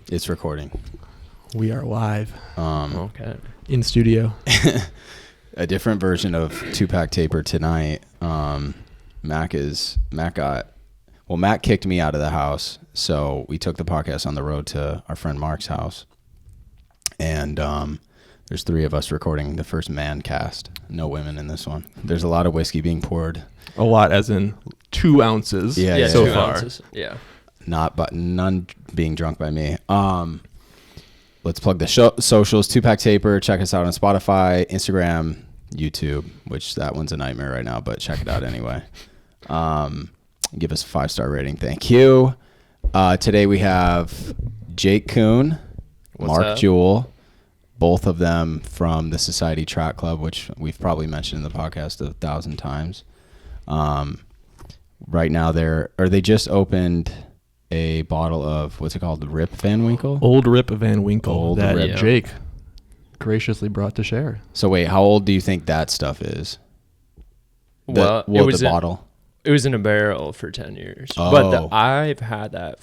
It's recording. We are live. Okay. In studio. A different version of 2-pack taper tonight. Matt kicked me out of the house, so we took the podcast on the road to our friend Mark's house. And there's three of us recording the first man cast. No women in this one. There's a lot of whiskey being poured. A lot, as in 2 ounces. So 2 far. ounces. Yeah. None being drunk by me. Let's plug the socials. 2-pack taper. Check us out on Spotify, Instagram, YouTube, which that one's a nightmare right now, but check it out anyway. Give us a 5-star rating. Thank you. Today we have Jake Kughn, Mark Juel, both of them from the Society Track Club, which we've probably mentioned in the podcast 1,000 times. Right now they just opened a bottle of, what's it called? The Rip Van Winkle? Old Rip Van Winkle that Rip. Jake graciously brought to share. So wait, how old do you think that stuff is? Well, the bottle? It was in a barrel for 10 years. Oh. But I've had that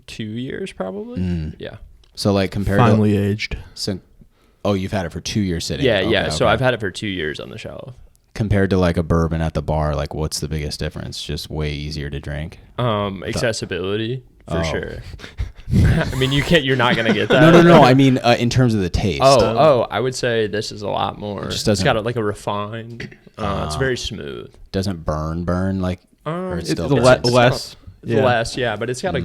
2 years probably. Yeah. So like compared Finally aged. You've had it for 2 years sitting. Yeah, Okay. So I've had it for 2 years on the shelf. Compared to like a bourbon at the bar, like what's the biggest difference? Just way easier to drink. Accessibility for sure. I mean, you're not gonna get that. No. I mean, in terms of the taste. I would say this is a lot more. It's got like a refined. It's very smooth. Doesn't burn like. Or It's still less. Less, yeah, but it's got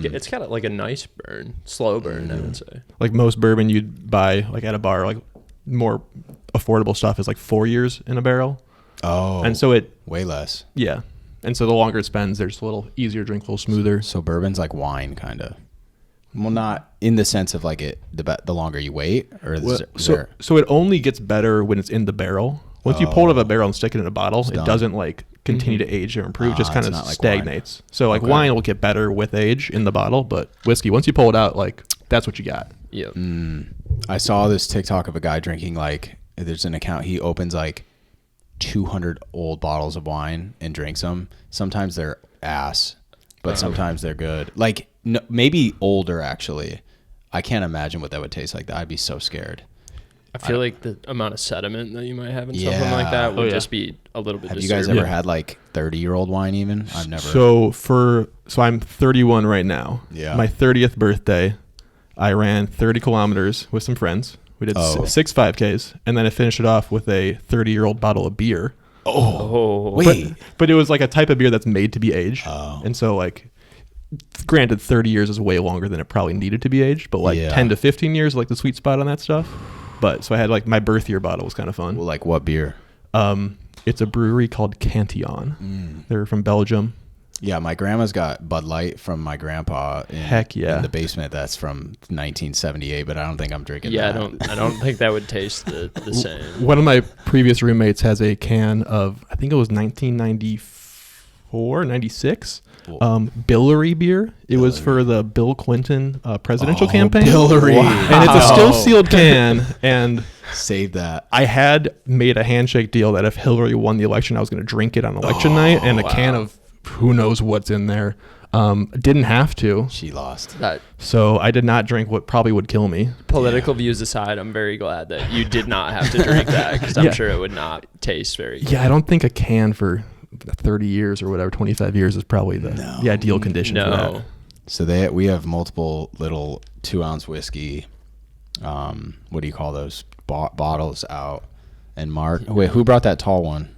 like a nice burn, slow burn. I would say. Like most bourbon you'd buy like at a bar, like more affordable stuff is like 4 years in a barrel. Oh, and so it way less. Yeah, and so the longer it spends, there's a little easier to drink, a little smoother. So bourbon's like wine, kind of. Well, not in the sense of like the longer you wait, or so it only gets better when it's in the barrel. Once you pull it out of a barrel and stick it in a bottle, it doesn't like continue to age or improve. Just kind of like stagnates. Wine. So like wine will get better with age in the bottle, but whiskey, once you pull it out, like that's what you got. Yep. I saw this TikTok of a guy drinking like, there's an account, he opens like 200 old bottles of wine and drinks them. Sometimes they're ass, but sometimes they're good. Like maybe older actually. I can't imagine what that would taste like. I'd be so scared. I feel like the amount of sediment that you might have in something like that would just be a little bit. Have you guys ever had like 30-year-old wine even? I've never. So I'm 31 right now. Yeah. My 30th birthday, I ran 30 kilometers with some friends. We did 6 5Ks, and then I finished it off with a 30-year-old bottle of beer. Wait. But it was like a type of beer that's made to be aged. And so like, granted 30 years is way longer than it probably needed to be aged, but like 10 to 15 years, like the sweet spot on that stuff. But so I had like my birth year bottle was kind of fun. Well, like what beer? It's a brewery called Cantillon. They're from Belgium. Yeah, my grandma's got Bud Light from my grandpa in the basement. That's from 1978, but I don't think I'm drinking that. I don't think that would taste the same. One of my previous roommates has a can of, I think it was 1994, 96, Billary beer. It was for the Bill Clinton presidential campaign. Billary. Wow. And it's a still sealed can, and save that. I had made a handshake deal that if Hillary won the election, I was going to drink it on election night, and a can of who knows what's in there. Didn't have to. She lost. So I did not drink what probably would kill me. Political views aside, I'm very glad that you did not have to drink that, because I'm sure it would not taste very good. Yeah, I don't think a can for 30 years or whatever, 25 years is probably the ideal condition for that. So we have multiple little 2-ounce whiskey, what do you call those, bottles out. And Mark, wait, who brought that tall one?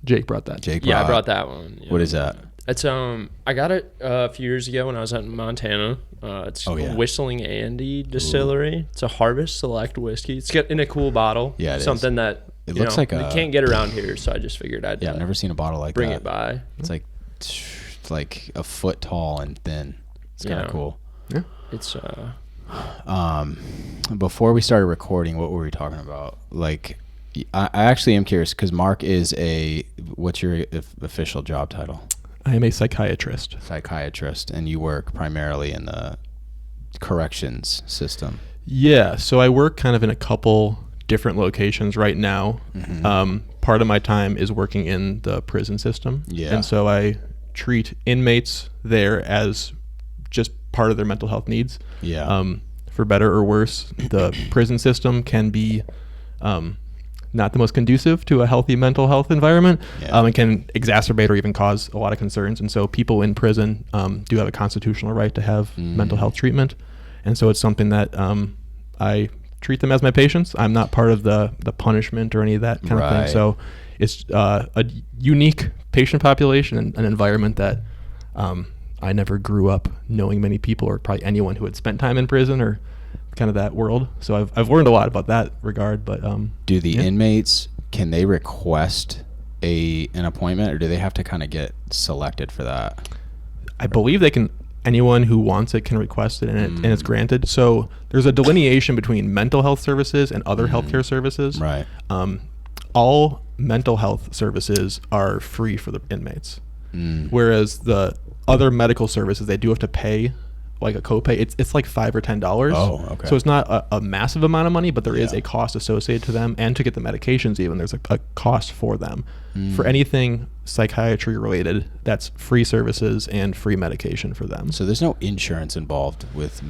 Jake brought that. I brought that one. Yeah. What is that? It's I got it a few years ago when I was out in Montana. It's Whistling Andy Distillery. It's a Harvest Select whiskey. It's in a cool bottle. Yeah, it something is. that it looks like you can't get around here, so I just figured I'd I've never seen a bottle like bring that. it by. It's like a foot tall and thin. It's kind of cool. Yeah. It's before we started recording, what were we talking about? Like, I actually am curious because Mark is what's your official job title? I am a psychiatrist. And you work primarily in the corrections system. Yeah, so I work kind of in a couple different locations right now. Part of my time is working in the prison system. Yeah. And so I treat inmates there as just part of their mental health needs. Yeah. For better or worse, the prison system can be not the most conducive to a healthy mental health environment. It can exacerbate or even cause a lot of concerns. And so people in prison do have a constitutional right to have mental health treatment. And so it's something that I treat them as my patients. I'm not part of the punishment or any of that kind of thing. So it's a unique patient population and an environment that I never grew up knowing many people or probably anyone who had spent time in prison or kind of that world. So I've learned a lot about that regard. But do the inmates, can they request an appointment, or do they have to kind of get selected for that? I believe they can. Anyone who wants it can request it, and it's granted. So there's a delineation between mental health services and other healthcare services. Right. All mental health services are free for the inmates, whereas the other medical services, they do have to pay like a copay. It's like $5 or $10. Oh, okay. So it's not a massive amount of money, but there is a cost associated to them, and to get the medications even, there's a cost for them. For anything psychiatry related, that's free services and free medication for them. So there's no insurance involved with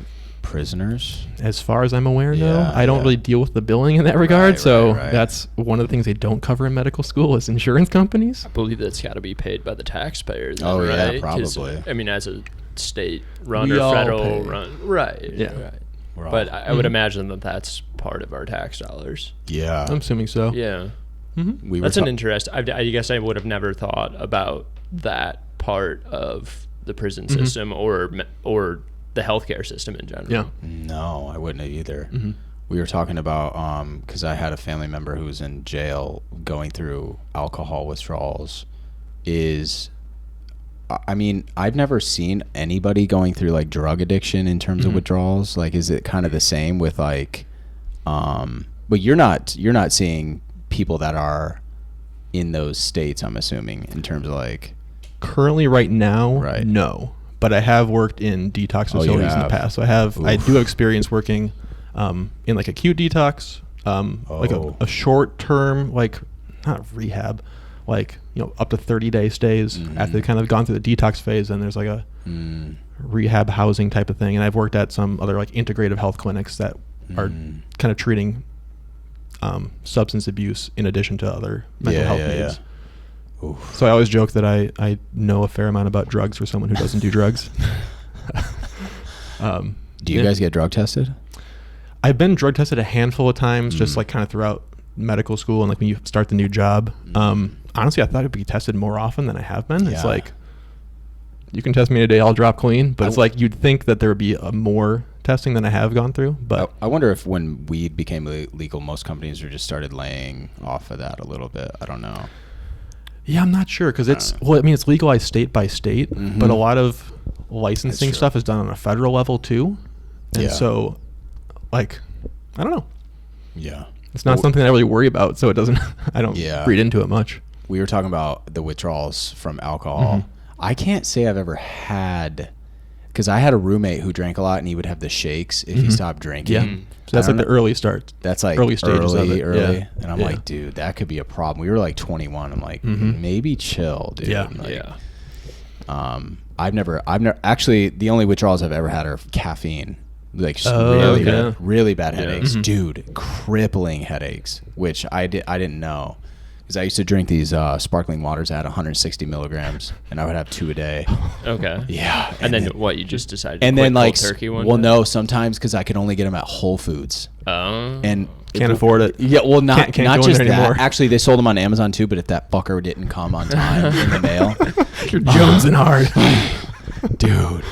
prisoners? As far as I'm aware, no. I don't really deal with the billing in that regard, that's one of the things they don't cover in medical school is insurance companies. I believe that's got to be paid by the taxpayers. Oh, right? Yeah, probably. I mean, as a state run or federal run, right? Yeah, right. But I would imagine that that's part of our tax dollars. Yeah, I'm assuming so. Yeah, that's an interest. I guess I would have never thought about that part of the prison system or the healthcare system in general. Yeah, no, I wouldn't have either. We were talking about because I had a family member who was in jail going through alcohol withdrawals. I mean, I've never seen anybody going through like drug addiction in terms of withdrawals. Like, is it kind of the same with like, but you're not seeing people that are in those states, I'm assuming, in terms of like currently right now, no, but I have worked in detox facilities in the past. So I do have experience working in like acute detox, like a short term, like not rehab, like, you know, up to 30-day stays after they've kind of gone through the detox phase, and there's like a rehab housing type of thing. And I've worked at some other like integrative health clinics that are kind of treating substance abuse in addition to other mental health needs. So I always joke that I know a fair amount about drugs for someone who doesn't do drugs. Do you guys get drug tested? I've been drug tested a handful of times, just like kind of throughout medical school and like when you start the new job. Honestly, I thought it'd be tested more often than I have been. It's like, you can test me today, I'll drop clean. But it's like you'd think that there would be more testing than I have gone through. But I wonder if when weed became legal, most companies just started laying off of that a little bit. I don't know. Yeah, I'm not sure because it's legalized state by state, but a lot of licensing stuff is done on a federal level too. And so, like, I don't know. Yeah. It's not something that I really worry about, so it doesn't, I don't read into it much. We were talking about the withdrawals from alcohol. I can't say I've ever had, because I had a roommate who drank a lot and he would have the shakes if he stopped drinking. Yeah. So that's like the early start. That's like early stages of it. Yeah. And I'm like, dude, that could be a problem. We were like 21. I'm like, maybe chill, dude. Yeah. Like, I've never, actually, the only withdrawals I've ever had are caffeine. Like really bad headaches, dude, crippling headaches, which I didn't know, because I used to drink these sparkling waters at 160 milligrams, and I would have 2 a day. Okay. Yeah. And then what, you just decided and to then like turkey one well day? No, sometimes because I could only get them at Whole Foods. And can't afford it. Yeah, well, not can't just that anymore. Actually, they sold them on Amazon too, but if that fucker didn't come on time in the mail, you're jonesing hard. Dude.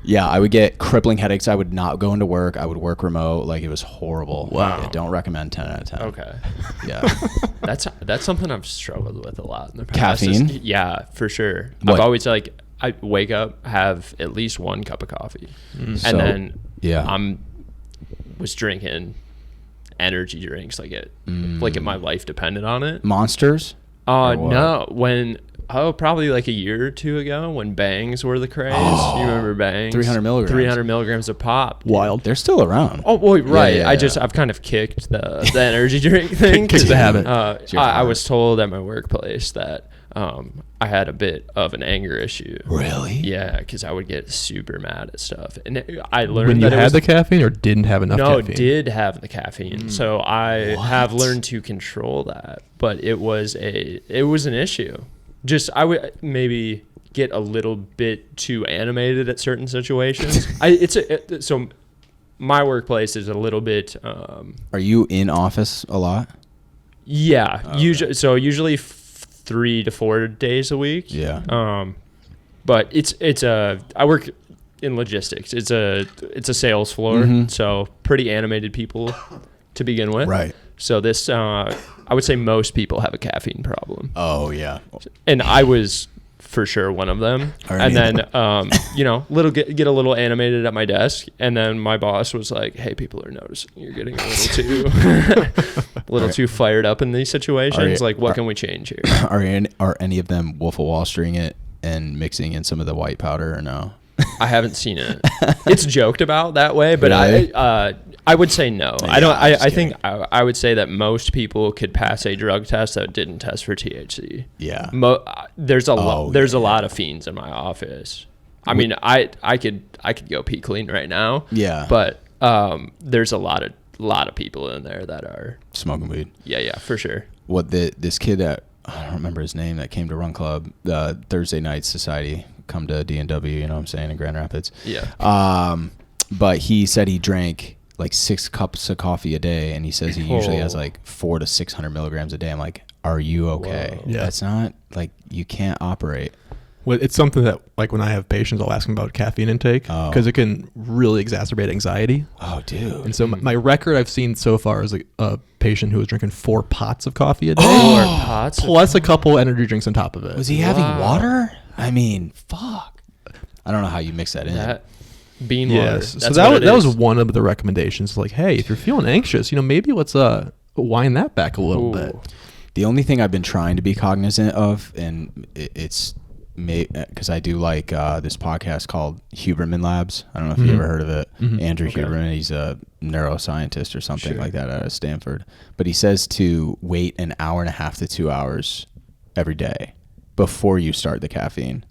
Yeah, I would get crippling headaches. I would not go into work. I would work remote. Like, it was horrible. Wow. I don't recommend 10 out of 10. Okay. Yeah. That's something I've struggled with a lot in the past. Caffeine? Yeah, for sure. What? I've always I wake up, have at least 1 cup of coffee. And then was drinking energy drinks like my life depended on it. Monsters? No, probably like a year or 2 ago when Bangs were the craze. You remember Bangs? 300 milligrams. 300 milligrams a pop. Dude. Wild. They're still around. Oh, boy, right. Yeah. I've kind of kicked the energy drink thing. Kicked the habit. I was told at my workplace that I had a bit of an anger issue. Really? Yeah, because I would get super mad at stuff. And I learned when you had the caffeine or didn't have enough caffeine? No, did have the caffeine. So I have learned to control that. But it was an issue. Just I would maybe get a little bit too animated at certain situations. So my workplace is a little bit. Are you in office a lot? Yeah, usually 3 to 4 days a week. Yeah. But I work in logistics. It's a sales floor, so pretty animated people to begin with. Right. So this, I would say most people have a caffeine problem. Oh yeah. And I was for sure one of them. And then, get a little animated at my desk. And then my boss was like, "Hey, people are noticing you're getting a little too fired up in these situations. What can we change here?" Are any of them Wolf of Wall Streeting it and mixing in some of the white powder or no? I haven't seen it. It's joked about that way, but really? I would say no. Yeah, I don't. I think I would say that most people could pass a drug test that didn't test for THC. Yeah. There's a lot of fiends in my office. I mean, I could go pee clean right now. Yeah. But there's a lot of people in there that are smoking weed. Yeah, for sure. This kid that I don't remember his name that came to Run Club, the Thursday Night Society, come to DNW, you know what I'm saying, in Grand Rapids. Yeah. But he said he drank like 6 cups of coffee a day, and he says he usually has like 400 to 600 milligrams a day. I'm like, are you okay? Yeah. That's not like, you can't operate. Well, it's something that, like, when I have patients, I'll ask them about caffeine intake because it can really exacerbate anxiety. Oh, dude. And so my record I've seen so far is a patient who was drinking 4 pots of coffee a day. 4 pots? Plus a couple energy drinks on top of it. Was he having water? I mean, fuck. I don't know how you mix that in. Bean water. Yes. So that was one of the recommendations. Like, hey, if you're feeling anxious, maybe let's wind that back a little bit. The only thing I've been trying to be cognizant of, and it's because I do like this podcast called Huberman Labs. I don't know if you ever heard of it. Andrew Huberman, he's a neuroscientist or something like that out of Stanford. But he says to wait an hour and a half to 2 hours every day before you start the caffeine.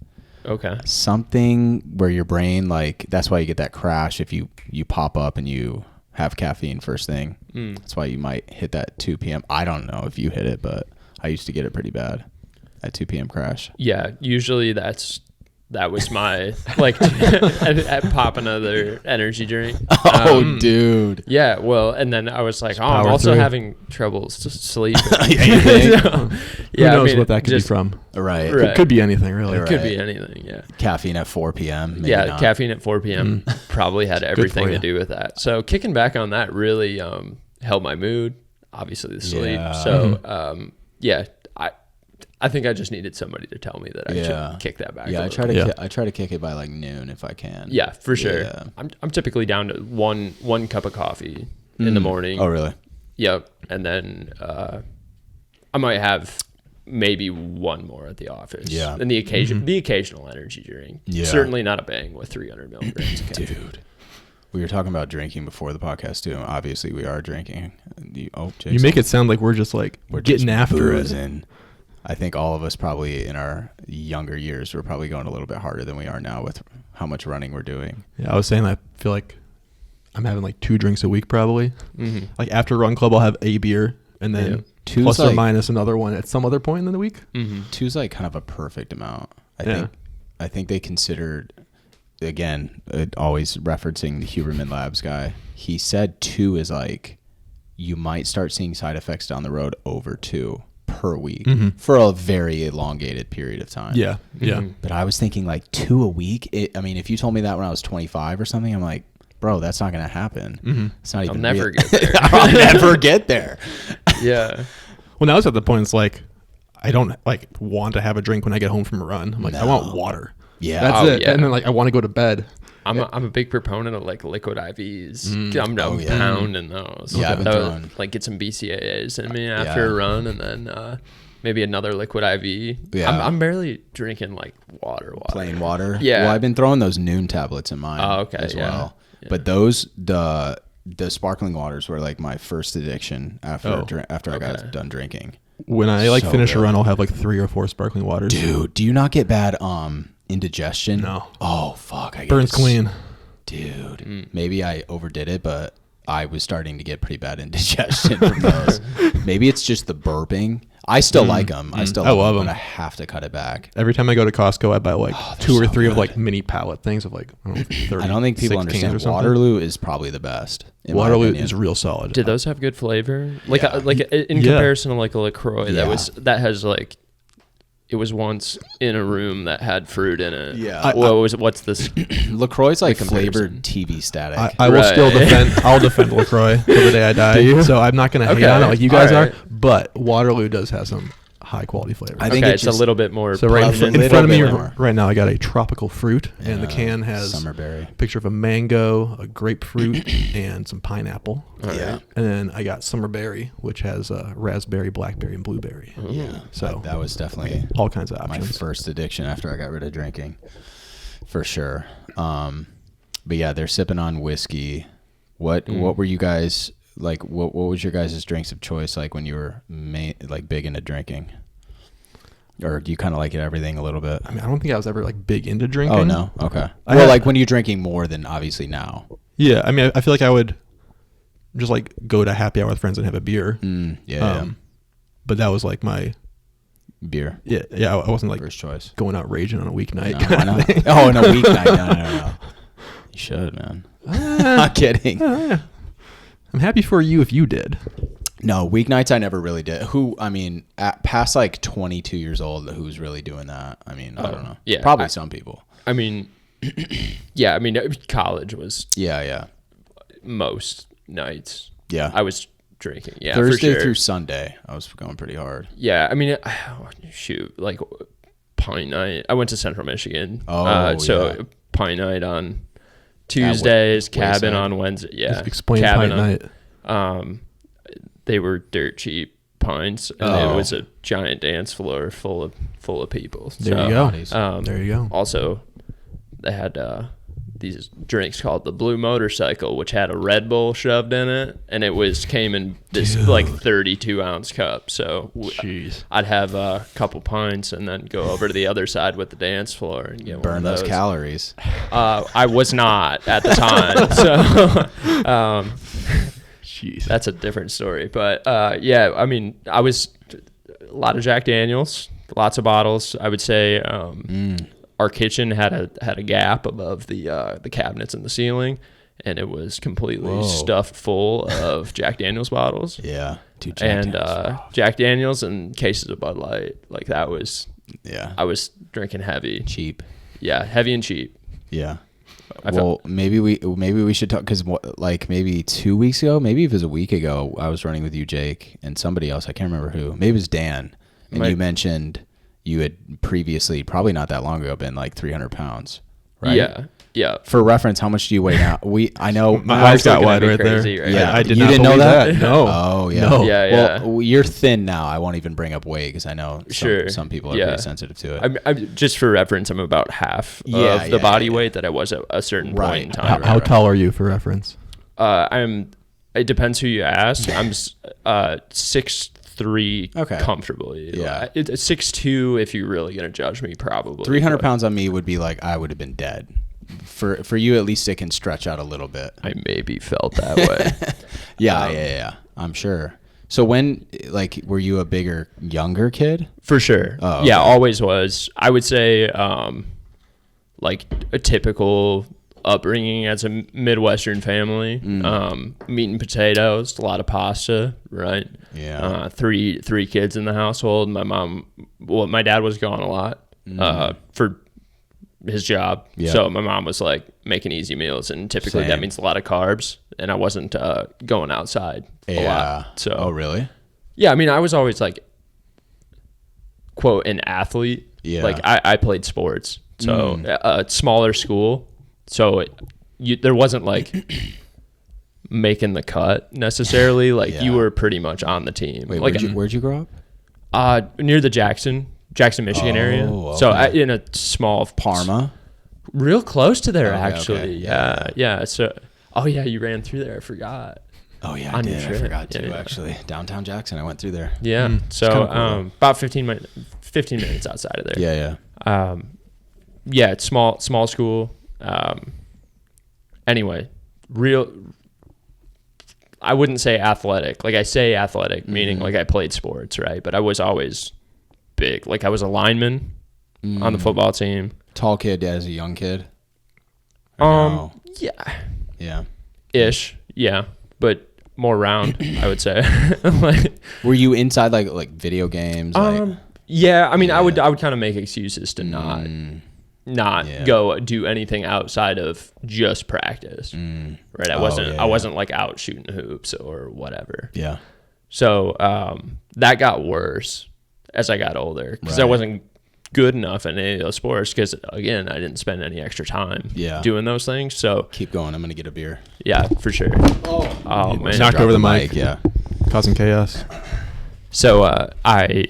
Okay. Something where your brain, like, that's why you get that crash if you pop up and you have caffeine first thing. That's why you might hit that 2 p.m. I don't know if you hit it, but I used to get it pretty bad at 2 p.m. crash. Yeah, usually that was my, like, at pop another energy drink. Dude. Yeah, well, and then I was like, I'm also having trouble sleeping. Who knows what that could be from? Right. It could be anything, really. It could be anything, yeah. Caffeine at 4 p.m. Maybe not. Caffeine at 4 p.m. probably had everything to do with that. So kicking back on that really helped my mood, obviously the sleep. Yeah. So, I think I just needed somebody to tell me that I should kick that back. Yeah, I try to kick it by like noon if I can. Yeah, for sure. Yeah. I'm typically down to one cup of coffee in the morning. Oh, really? Yep. And then I might have maybe one more at the office. Yeah. And the occasional energy drink. Yeah. Certainly not a bang with 300 milligrams of caffeine. Dude. We were talking about drinking before the podcast too. Obviously, we are drinking. Jason, you make it sound like we're getting after it. I think all of us probably in our younger years were probably going a little bit harder than we are now with how much running we're doing. Yeah, I was saying I feel like I'm having like 2 drinks a week probably. Like after Run Club, I'll have a beer and then plus or minus another one at some other point in the week. 2's like kind of a perfect amount. I think they considered, again, always referencing the Huberman Labs guy. He said 2 is like, you might start seeing side effects down the road over 2 per week for a very elongated period of time. Yeah. But I was thinking like 2 a week. If you told me that when I was 25 or something, I'm like, bro, that's not going to happen. It's not even. I'll never get there. I'll never get there. Yeah. Well, now it's at the point. It's like I don't like want to have a drink when I get home from a run. I'm like, I want water. Yeah, that's it. Yeah. And then like I want to go to bed. I'm a big proponent of like liquid IVs. I'm pounding those. Yeah, I've been throwing. Like get some BCAAs in me after a run, and then maybe another liquid IV. Yeah, I'm barely drinking like water. Plain water. Yeah. Well, I've been throwing those Noon tablets in mine. Oh, okay. As well. Yeah. But those the sparkling waters were like my first addiction after I got done drinking. When I finish a run, I'll have 3 or 4 sparkling waters. Dude, do you not get bad indigestion? No. Oh fuck, Burns clean. Dude, maybe I overdid it, but I was starting to get pretty bad indigestion from those. Maybe it's just the burping. I still like them. I love them, but I have to cut it back. Every time I go to Costco, I buy 2 or 3 of mini pallet things of 30, I don't think people understand. Waterloo is probably the best. Waterloo is real solid. Did those have good flavor? In comparison to a LaCroix that has it was once in a room that had fruit in it. Yeah. What's this? LaCroix's flavored TV static. I will still defend. I'll defend LaCroix till the day I die. So I'm not going to hate on it like you guys are. But Waterloo does have some high quality flavor. I think it's a little bit more. So right in front of me right now, I got a tropical fruit, and the can has summerberry, a picture of a mango, a grapefruit, and some pineapple. Yeah. And then I got summerberry, which has raspberry, blackberry, and blueberry. Yeah. So that was definitely all kinds of options. My first addiction after I got rid of drinking, for sure. But yeah, they're sipping on whiskey. What were you guys? What was your guys' drinks of choice when you were big into drinking? Or do you kind of like everything a little bit? I mean, I don't think I was ever big into drinking. Oh, no? Okay. Well, when you're drinking more than obviously now. Yeah. I mean, I feel like I would just go to happy hour with friends and have a beer. Yeah. But that was my beer. Yeah. Yeah. I wasn't first choice. Going out raging on a weeknight. No, why not? Oh, on a weeknight. No. You should, man. Not kidding. I'm happy for you if you did. No, weeknights I never really did. At past 22 years old, who's really doing that? I don't know. Yeah, probably some people. College was. Yeah. Most nights. Yeah, I was drinking. Yeah, Thursday for sure. through Sunday, I was going pretty hard. Yeah, pint night. I went to Central Michigan. Pint night on Tuesdays, cabin on Wednesday. Yeah, explain cabin pint night. They were dirt cheap pints, and it was a giant dance floor full of people. There you go. There you go. Also, they had these drinks called the Blue Motorcycle, which had a Red Bull shoved in it, and came in this 32-ounce cup. So I'd have a couple pints and then go over to the other side with the dance floor and get burn those calories. I was not at the time, so that's a different story. But I was a lot of Jack Daniels, lots of bottles. I would say. Our kitchen had a gap above the cabinets in the ceiling, and it was completely stuffed full of Jack Daniels bottles. Yeah, Jack Daniels and cases of Bud Light. That was. Yeah, I was drinking heavy, cheap. Yeah, heavy and cheap. Yeah. Maybe we should talk because maybe 2 weeks ago, maybe if it was a week ago, I was running with you, Jake, and somebody else. I can't remember who. Maybe it was Dan, and you mentioned. You had previously, probably not that long ago, been 300 pounds, right? Yeah. For reference, how much do you weigh now? I know my eyes got wide right there. Right? Yeah, I did you not didn't know that. No. Oh yeah. No. Yeah. Well, you're thin now. I won't even bring up weight because I know some people are pretty sensitive to it. I'm just for reference, I'm about half of the body weight that I was at a certain point in time. How tall are you for reference? It depends who you ask. I'm 6'3", comfortably. Yeah, 6'2", if you're really gonna judge me, probably. 300 pounds on me would be I would have been dead. For you, at least it can stretch out a little bit. I maybe felt that way. Yeah. I'm sure. So when, were you a younger kid? For sure. Oh, okay. Yeah, always was. I would say, a typical upbringing as a Midwestern family. Meat and potatoes, a lot of pasta, right? Yeah. Three kids in the household. My dad was gone a lot for his job. Yeah. So my mom was making easy meals, and typically that means a lot of carbs, and I wasn't going outside a lot. So. Oh, really? Yeah, I was always quote, an athlete. Yeah. I played sports. So a smaller school. So there wasn't making the cut necessarily. You were pretty much on the team. Wait, where'd you grow up? Near the Jackson, Michigan area. Okay. So in a small Parma, real close to there actually. Okay. Yeah. So, you ran through there. I forgot. Oh yeah, I did. I forgot to actually. Downtown Jackson. I went through there. Yeah. So cool, about 15 minutes outside of there. Yeah. Yeah. It's small school. Anyway, I wouldn't say athletic. Like I say athletic, meaning like I played sports, right? But I was always big. Like I was a lineman on the football team. Tall kid as a young kid? Yeah. Yeah. Ish. Yeah. But more round, I would say. Like, were you inside like video games? Yeah. I mean, I would kind of make excuses to not go do anything outside of just practice. Right. I wasn't like out shooting hoops or whatever. Yeah. So that got worse as I got older because I wasn't good enough in any of those sports because, again, I didn't spend any extra time doing those things. So keep going. I'm going to get a beer. Yeah, for sure. Oh man. Knocked over the mic. Yeah. Causing chaos. So I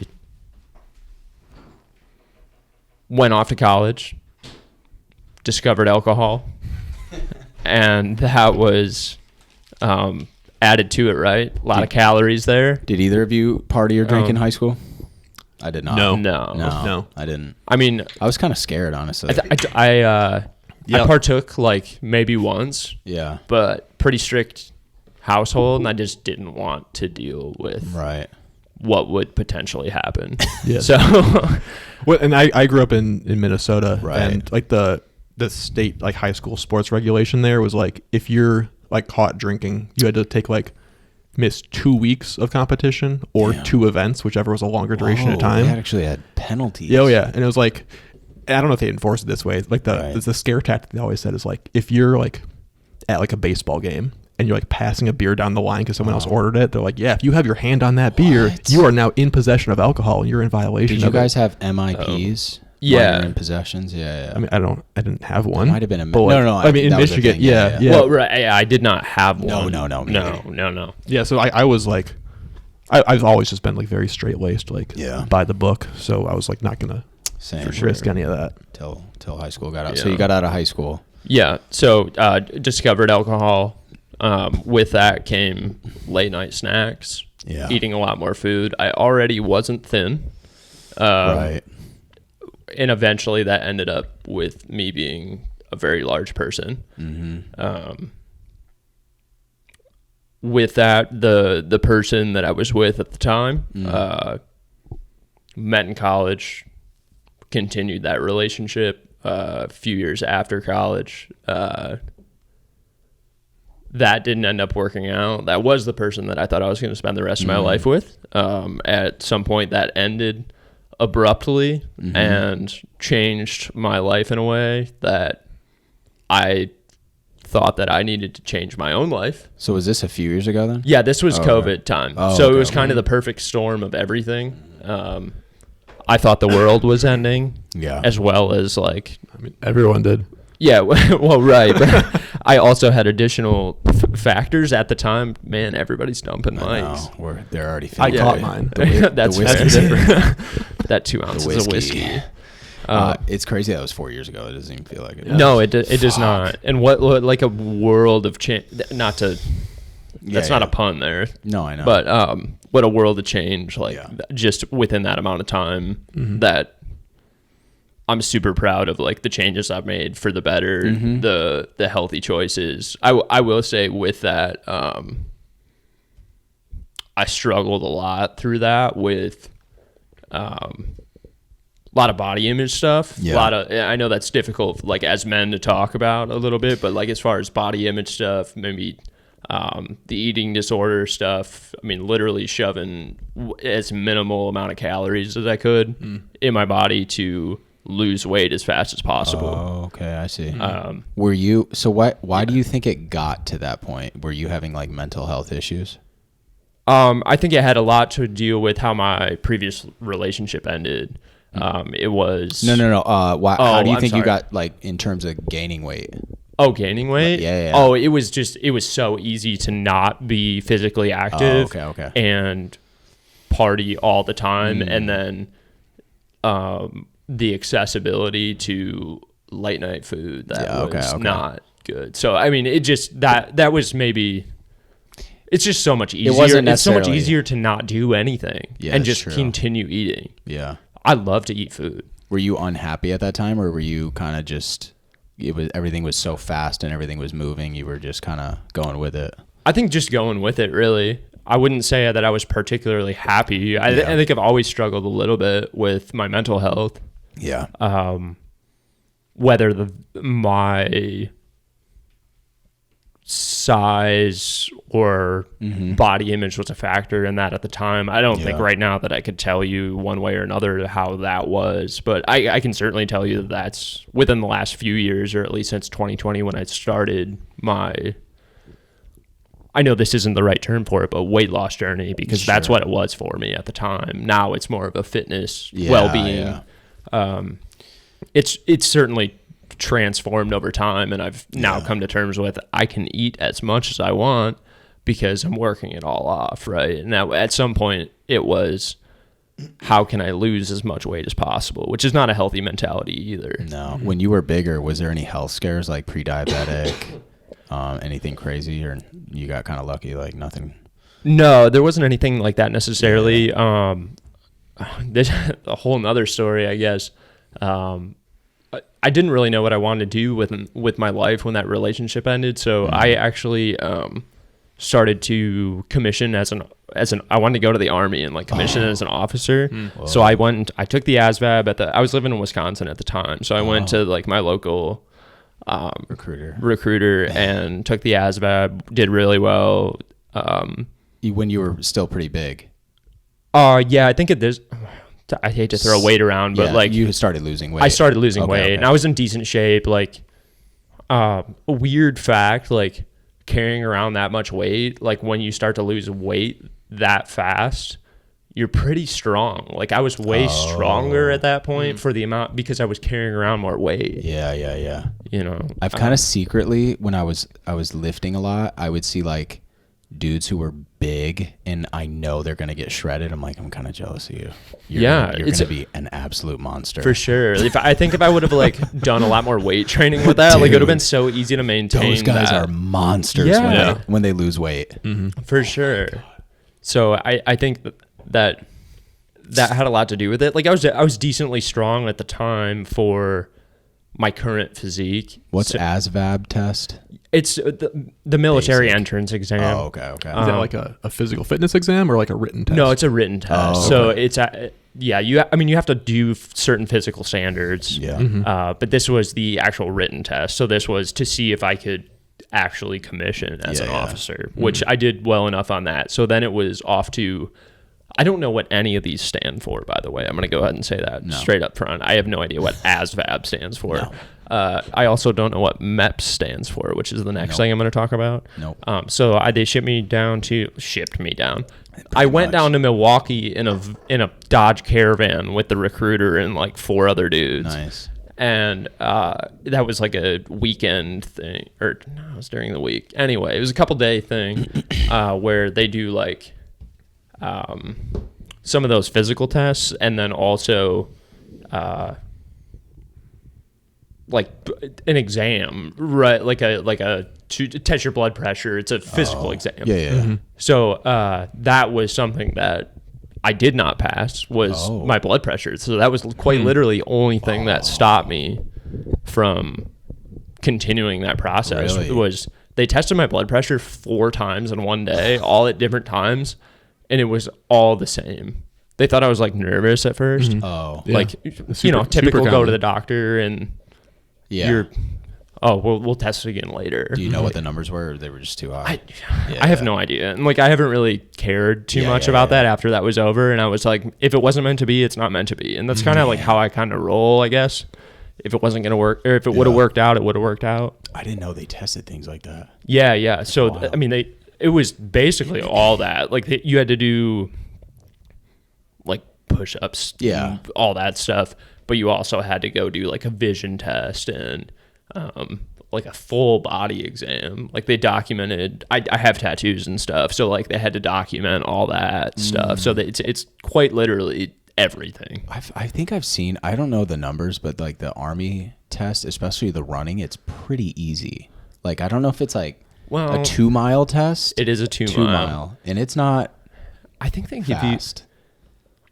went off to college, discovered alcohol, and that was added to it, right? A lot of calories there. Did either of you party or drink in high school? I did not. No. I didn't. I mean, I was kind of scared, honestly. I partook like maybe once. Yeah. But pretty strict household, and I just didn't want to deal with what would potentially happen. Yeah. So, and I grew up in Minnesota, right? And like the state like high school sports regulation there was like if you're like caught drinking, you had to take like miss 2 weeks of competition or 2 events, whichever was a longer duration of time. They actually had penalties. Oh yeah, and it was like, I don't know if they enforced it this way. Like the scare tactic they always said is like if you're like at like a baseball game and you're like passing a beer down the line because someone else ordered it, they're like, yeah, if you have your hand on that beer, you are now in possession of alcohol and you're in violation. Did you guys have MIPs? Yeah. In possessions. Yeah. I mean, I didn't have one. It might have been no. I mean, in Michigan, yeah. Well, right. I did not have one. No. Yeah. So I was like, I've always just been like very straight laced, like by the book. So I was like not gonna risk any of that till high school got out. Yeah. So you got out of high school. Yeah. So discovered alcohol. With that came late night snacks. Yeah. Eating a lot more food. I already wasn't thin. Right. And eventually that ended up with me being a very large person. Mm-hmm. With that, the person that I was with at the time, met in college, continued that relationship a few years after college. That didn't end up working out. That was the person that I thought I was going to spend the rest of my life with. At some point that ended abruptly and changed my life in a way that I thought that I needed to change my own life. So was this a few years ago then? Yeah, this was COVID time. So it was kind of the perfect storm of everything. I thought the world was ending, as well as like, I mean, everyone did. Yeah, well, right. But I also had additional factors at the time. Man, everybody's dumping mics. They're already. I caught mine. That's different. That 2 ounces of whiskey. It's crazy that was 4 years ago. It doesn't even feel like it. No, it does not. And what like a world of change. Not to. That's not a pun there. No, I know. But what a world of change! Like just within that amount of time that. I'm super proud of like the changes I've made for the better, the healthy choices. I will say with that, I struggled a lot through that with a lot of body image stuff. I know that's difficult like as men to talk about a little bit, but like as far as body image stuff, maybe the eating disorder stuff, I mean, literally shoving as minimal amount of calories as I could in my body to lose weight as fast as possible. Oh, okay, I see. Were you why do you think it got to that point? Were you having like mental health issues? I think it had a lot to deal with how my previous relationship ended. It was no. How do you think you got like in terms of gaining weight? Oh, gaining weight? Yeah. Oh, it was so easy to not be physically active. Okay. And party all the time, and then the accessibility to late night food that was not good. So I mean, it just that was maybe it's just so much easier. It's so much easier to not do anything and just continue eating. Yeah. I love to eat food. Were you unhappy at that time, or were you kind of just, everything was so fast and everything was moving, you were just kind of going with it? I think just going with it, really. I wouldn't say that I was particularly happy. I think I've always struggled a little bit with my mental health. Yeah. Whether my size or body image was a factor in that at the time. I don't think right now that I could tell you one way or another how that was, but I can certainly tell you that that's within the last few years, or at least since 2020 when I started my, I know this isn't the right term for it, but weight loss journey, because that's what it was for me at the time. Now it's more of a fitness, well-being. It's certainly transformed over time, and I've now come to terms with I can eat as much as I want because I'm working it all off, right? Now at some point it was, how can I lose as much weight as possible, which is not a healthy mentality either. No. When you were bigger, was there any health scares, like pre-diabetic, anything crazy, or you got kind of lucky, like nothing? No, there wasn't anything like that necessarily. There's a whole nother story, I guess. I didn't really know what I wanted to do with my life when that relationship ended. So I actually started to commission as an I wanted to go to the Army and like commission as an officer. So I took the ASVAB I was living in Wisconsin at the time. So I went to like my local recruiter and took the ASVAB, did really well. When you were still pretty big? Yeah, I think I hate to throw weight around, but like you started losing weight. I started losing weight, and I was in decent shape. Like, a weird fact, like carrying around that much weight, like when you start to lose weight that fast, you're pretty strong. Like I was way stronger at that point for the amount, because I was carrying around more weight. Yeah. You know, I've kind of secretly, when I was lifting a lot, I would see like dudes who were big and I know they're going to get shredded. I'm like, I'm kind of jealous of you. You're going to be an absolute monster. For sure. I think if I would have like done a lot more weight training with that, like it would have been so easy to maintain. Those guys are monsters when they lose weight. For sure. So I think that had a lot to do with it. Like I was decently strong at the time for my current physique. What's ASVAB test? It's the military entrance exam. Oh, okay. Is that like a physical fitness exam or like a written test? No, it's a written test. So it's you have to do certain physical standards. Yeah. But this was the actual written test. So this was to see if I could actually commission as an officer, which I did well enough on that. So then it was off to, I don't know what any of these stand for, by the way. I'm going to go ahead and say that straight up front. I have no idea what ASVAB stands for. No. I also don't know what MEPS stands for, which is the next thing I'm going to talk about. So they shipped me down. I went down to Milwaukee in a Dodge Caravan with the recruiter and like 4 other dudes. Nice. And that was like a weekend thing, or no, it was during the week. Anyway, it was a couple day thing where they do like some of those physical tests, and then also like an exam, right? Like a to test your blood pressure. It's a physical exam. Yeah. So that was something that I did not pass, was my blood pressure. So that was quite literally the only thing that stopped me from continuing that process. Really? Was they tested my blood pressure 4 times in one day, all at different times, and it was all the same. They thought I was like nervous at first. Like, typical go to the doctor and we'll test it again later. Do you know what the numbers were, or they were just too high? I have no idea. And like, I haven't really cared too much about that after that was over. And I was like, if it wasn't meant to be, it's not meant to be. And that's kind of like how I kind of roll, I guess. If it wasn't going to work, or if it would have worked out, it would have worked out. I didn't know they tested things like that. Yeah. So, I mean, it was basically all that. Like, you had to do like push-ups, all that stuff. But you also had to go do like a vision test and like a full body exam. Like, they documented, I have tattoos and stuff, so like they had to document all that stuff. So that it's quite literally everything. I think I've seen, I don't know the numbers, but like the Army test, especially the running, it's pretty easy. Like, I don't know if it's like Well, a 2 mile test. It is a 2 mile, and it's not. I think they give you.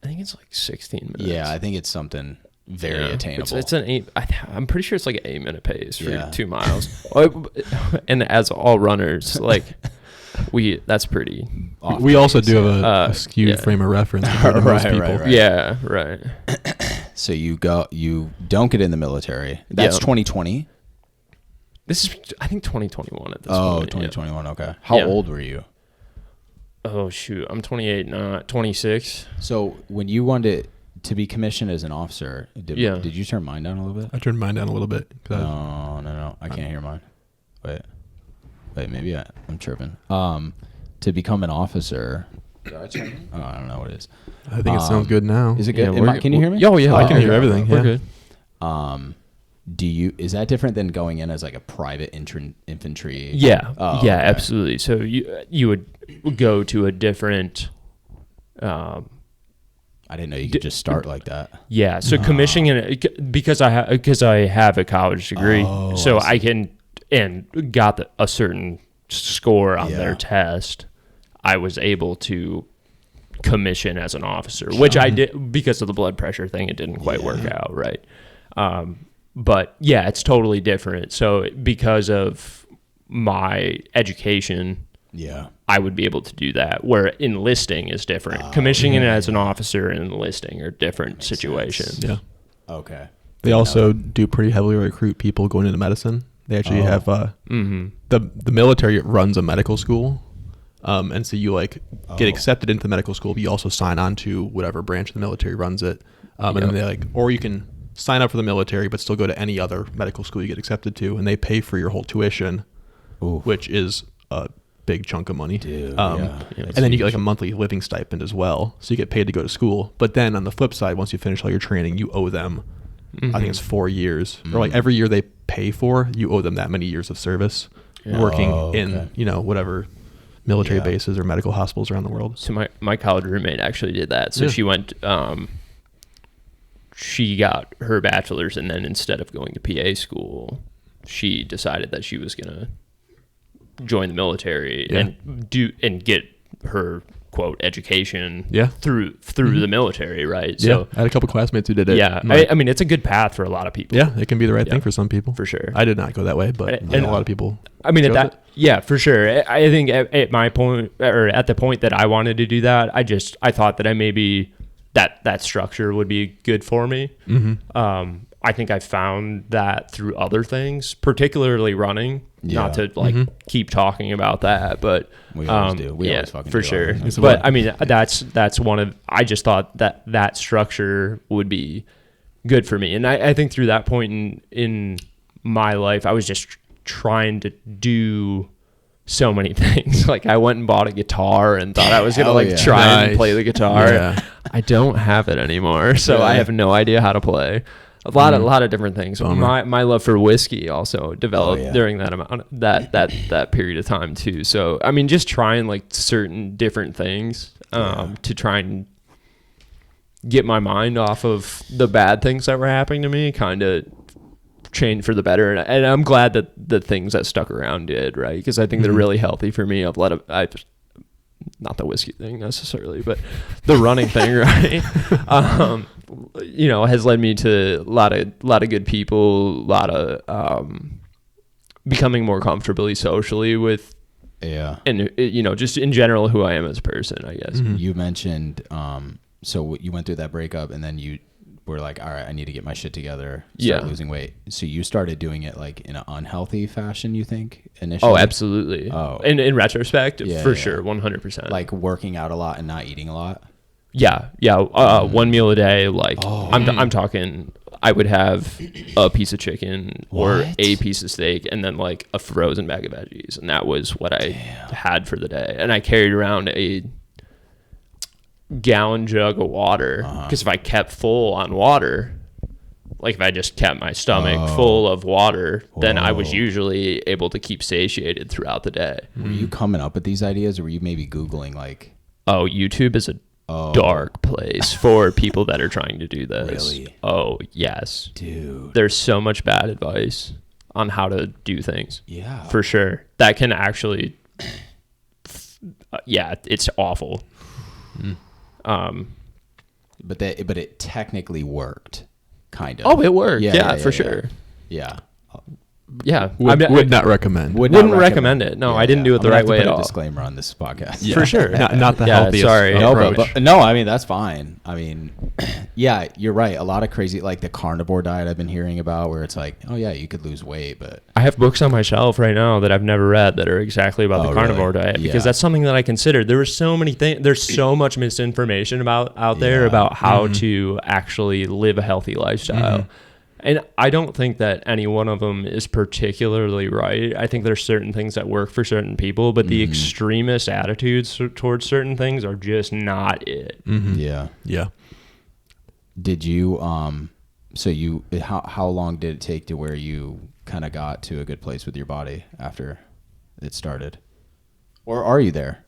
I think it's like 16 minutes. Yeah, I think it's something very attainable. It's an 8. I'm pretty sure it's like an 8-minute pace for 2 miles. And as all runners, like that's pretty. We also do have a skewed frame of reference compared to most people. Right. Yeah, right. So you don't get in the military. That's 2020. This is, I think, 2021 at this point. 2021. Okay. How old were you? Oh shoot, I'm 28, not 26. So when you wanted to be commissioned as an officer, did you turn mine down a little bit? I turned mine down a little bit. No. I can't hear mine. Wait, maybe I'm tripping. To become an officer. I don't know what it is. I think it sounds good now. Is it good? Can you hear me? Oh yeah, I can hear everything. We're good. Is that different than going in as like a private infantry? Yeah. Okay. Absolutely. So you would go to a different. I didn't know you could just start like that. Yeah. So commissioning because I have a college degree, so I can and got a certain score on their test. I was able to commission as an officer, which I did because of the blood pressure thing. It didn't quite work out, right? But yeah, it's totally different. So because of my education, I would be able to do that. Where enlisting is different. Commissioning as an officer and enlisting are different situations. Yeah. Okay. They also do pretty heavily recruit people going into medicine. They actually have the military runs a medical school. And so you get accepted into the medical school, but you also sign on to whatever branch of the military runs it. And then they or you can sign up for the military, but still go to any other medical school you get accepted to, and they pay for your whole tuition, which is a big chunk of money. Dude, and then you get a monthly living stipend as well. So you get paid to go to school. But then on the flip side, once you finish all your training, you owe them, I think it's 4 years, or every year they pay for, you owe them that many years of service working in, whatever military bases or medical hospitals around the world. So my college roommate actually did that. So she went, she got her bachelor's, and then instead of going to PA school, she decided that she was going to join the military and get her quote education through the military, right? So I had a couple classmates who did it. Yeah, I mean it's a good path for a lot of people. Yeah, it can be the right thing for some people, for sure. I did not go that way, but a lot of people. I mean for sure. I think at my point, or at the point that I wanted to do that, I thought that I maybe that structure would be good for me. I think I found that through other things, particularly running. Not to keep talking about that, but we always do. We always fucking for do sure. But I mean, that's one of. I just thought that structure would be good for me, and I think through that point in my life, I was just trying to do so many things. Like I went and bought a guitar and thought I was gonna try and play the guitar. Yeah. I don't have it anymore, so I have no idea how to play. A lot of different things. My love for whiskey also developed during that period of time too. So I mean, just trying certain different things to try and get my mind off of the bad things that were happening to me, kind of changed for the better. And I'm glad that the things that stuck around did, right? Because I think they're really healthy for me. Not the whiskey thing necessarily, but the running thing, right? Has led me to a lot of good people, a lot of becoming more comfortably socially with, and just in general who I am as a person, I guess. You mentioned, so you went through that breakup, and then you were like, all right, I need to get my shit together, start losing weight. So you started doing it in an unhealthy fashion, you think, initially? Oh, absolutely. Oh, in retrospect, for sure, 100%. Like working out a lot and not eating a lot. Yeah. One meal a day. I'm talking. I would have a piece of chicken or a piece of steak, and then a frozen bag of veggies, and that was what I had for the day. And I carried around a gallon jug of water, because if I kept full on water, if I just kept my stomach full of water, then I was usually able to keep satiated throughout the day. Were you coming up with these ideas, or were you maybe Googling YouTube is a dark place for people that are trying to do this. Really? Oh yes, dude. There's so much bad advice. on how to do things. Yeah. For sure. That can actually, it's awful. But it technically worked, kind of. Oh, it worked. Yeah, for sure. Yeah. Yeah, would not recommend. Wouldn't recommend it. No, I didn't do it the right way at all. Disclaimer on this podcast. Yeah. For sure. Not the healthiest. Sorry. Approach. No, I mean, that's fine. I mean, yeah, you're right. A lot of crazy, like the carnivore diet I've been hearing about, where it's like, oh yeah, you could lose weight, but I have books on my shelf right now that I've never read that are exactly about the carnivore diet, because that's something that I considered. There were so many things. There's so much misinformation out there about how to actually live a healthy lifestyle. And I don't think that any one of them is particularly right. I think there's certain things that work for certain people, but the extremist attitudes towards certain things are just not it. Yeah. Yeah. Did you, how long did it take to where you kind of got to a good place with your body after it started? Or are you there?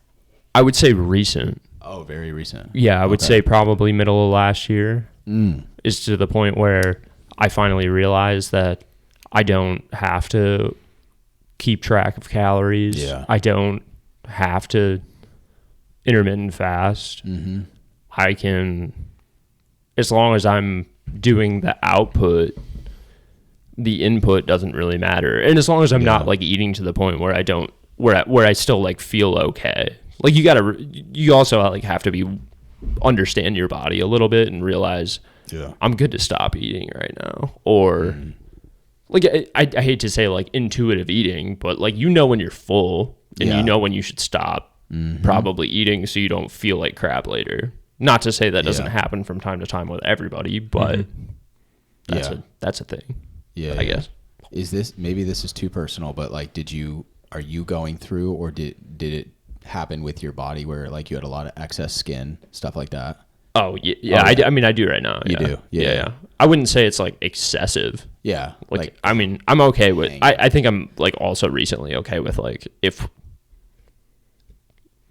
I would say recent. Oh, very recent. Yeah, I would say probably middle of last year is to the point where I finally realized that I don't have to keep track of calories. Yeah. I don't have to intermittent fast. I can, as long as I'm doing the output, the input doesn't really matter. And as long as I'm not like eating to the point where I don't, where I still like feel okay. Like you also like have to understand your body a little bit and realize, I'm good to stop eating right now. Or like I hate to say like intuitive eating, but like when you're full and you know when you should stop probably eating so you don't feel like crap later. Not to say that doesn't happen from time to time with everybody, but that's a thing. Yeah, I guess. Maybe this is too personal, but like are you going through, or did it happen with your body where like you had a lot of excess skin, stuff like that? Oh, yeah. I mean, I do right now. You do? Yeah. I wouldn't say it's like excessive. Yeah. Like I mean, I'm okay with, I think I'm like also recently okay with like, if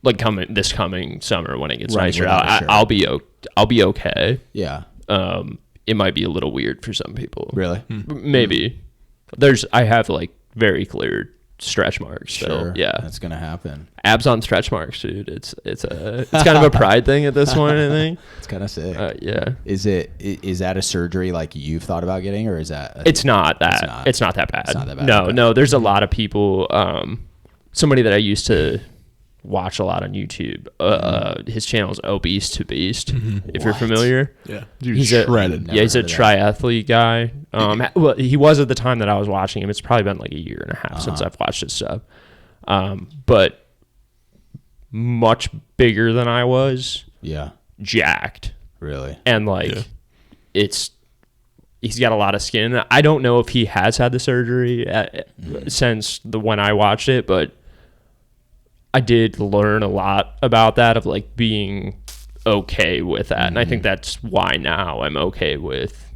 like this coming summer when it gets nicer out, I'll be okay. Yeah. It might be a little weird for some people. Really? Maybe. I have like very clear stretch marks. Sure. Yeah. That's going to happen. Abs on stretch marks, dude. It's kind of a pride thing at this point, I think. It's kind of sick. Yeah. Is that a surgery like you've thought about getting, or is that? It's not that bad. It's not that bad. No. There's a lot of people. Somebody that I used to watch a lot on YouTube. His channel is Obese to Beast. If you're familiar. Yeah. He's shredded. He's a triathlete guy. Well, he was at the time that I was watching him. It's probably been like a year and a half since I've watched his stuff. But much bigger than I was. Yeah. Jacked. Really? And like he's got a lot of skin. I don't know if he has had the surgery since when I watched it, but I did learn a lot about that, of like being okay with that. And I think that's why now I'm okay with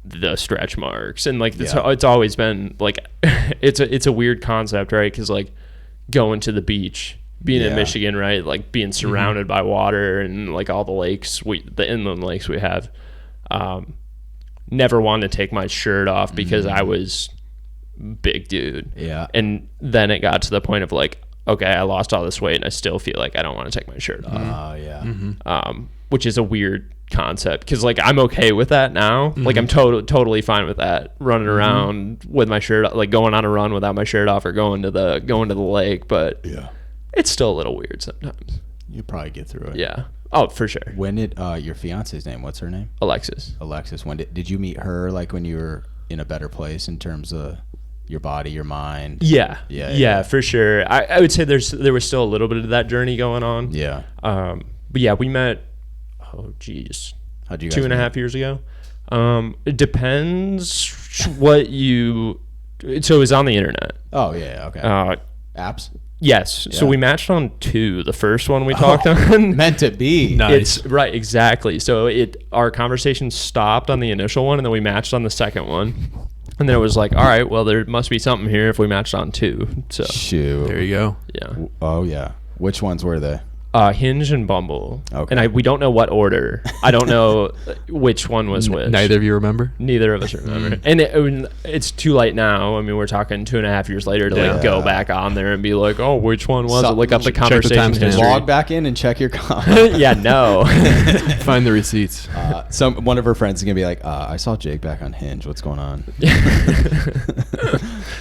the stretch marks. And like it's always been like it's a weweird concept, right? Because like going to the beach, being in Michigan, right? Like being surrounded by water and like all the lakes, the inland lakes we have. Never wanted to take my shirt off because I was big dude. Yeah. And then it got to the point of like, okay, I lost all this weight and I still feel like I don't want to take my shirt off. Which is a weird concept, because like I'm okay with that now. Like I'm totally fine with that, running around with my shirt, like going on a run without my shirt off, or going to the lake. But it's still a little weird sometimes. You probably get through it. Yeah. Oh, for sure. When did your fiance's name? What's her name? Alexis. When did you meet her? Like when you were in a better place in terms of your body, your mind? Yeah, for sure. I would say there was still a little bit of that journey going on. Yeah. But yeah, we met, how'd you guys 2.5 years ago. It depends what so it was on the internet. Oh yeah, okay. Apps? Yes. Yeah. So we matched on 2. The first one we talked on. Meant to be. Nice. It's right, exactly. So our conversation stopped on the initial one, and then we matched on the second one. And then it was like, all right, well, there must be something here if we matched on 2. So shoot. There you go. Yeah. Oh yeah. Which ones were they? Hinge and Bumble. Okay. And we don't know what order. I don't know which one was which. Neither of you remember? Neither of us remember. And it's too late now. I mean, we're talking 2.5 years later to like go back on there and be like, oh, which one was it? Look up the conversation history. Log back in and check your comment. Yeah, no. Find the receipts. One of her friends is gonna be like, I saw Jake back on Hinge. What's going on?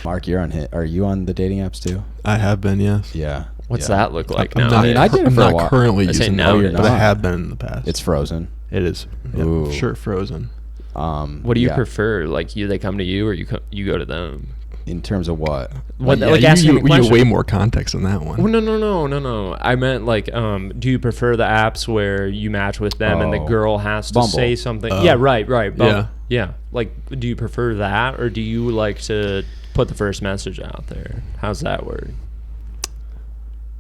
Mark, you're on Hinge. Are you on the dating apps too? I have been, yes. Yeah. What's that look like now? I did it for a while. I'm not currently using now, it, but I have been in the past. It's frozen. It is. Yeah, sure, frozen. What do you prefer? Like, they come to you, or you go to them? In terms of what? What like you way more context than that one. Oh, no. I meant like, do you prefer the apps where you match with them and the girl has to say something? Yeah, right. Yeah. Like, do you prefer that, or do you like to put the first message out there? How's that work?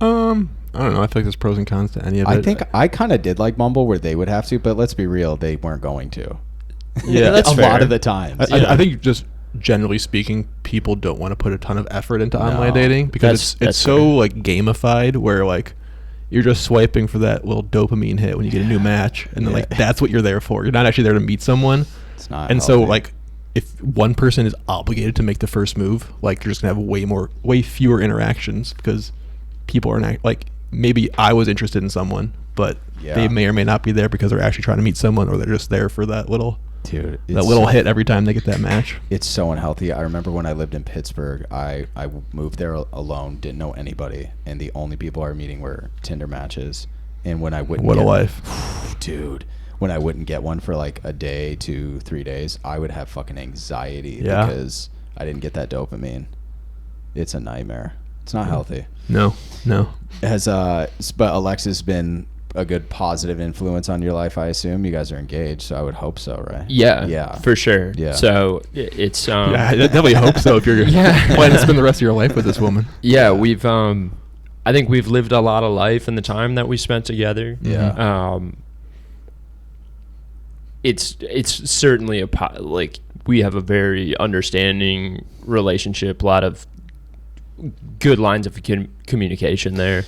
I don't know. I feel like there's pros and cons to any of it. I think I kind of did like Bumble where they would have to, but let's be real, they weren't going to. Yeah, that's a fair. lot of the time. I think just generally speaking, people don't want to put a ton of effort into online dating because it's so like gamified, where like you're just swiping for that little dopamine hit when you get a new match, and then like that's what you're there for. You're not actually there to meet someone. It's not. And so like if one person is obligated to make the first move, like you're just gonna have way fewer interactions because people are not like, maybe I was interested in someone, but they may or may not be there because they're actually trying to meet someone, or they're just there for that little hit every time they get that match. It's so unhealthy. I remember when I lived in Pittsburgh, I moved there alone, didn't know anybody, and the only people I were meeting were Tinder matches. And when I wouldn't a life. Dude, when I wouldn't get one for like a day to 3 days, I would have fucking anxiety because I didn't get that dopamine. It's a nightmare. It's not healthy. No. But Alexa's been a good positive influence on your life, I assume. You guys are engaged, so I would hope so, right? Yeah, for sure. Yeah. So it's I definitely hope so if you're planning to spend the rest of your life with this woman. Yeah, we've I think we've lived a lot of life in the time that we spent together. Yeah. It's certainly like we have a very understanding relationship, a lot of good lines of communication there.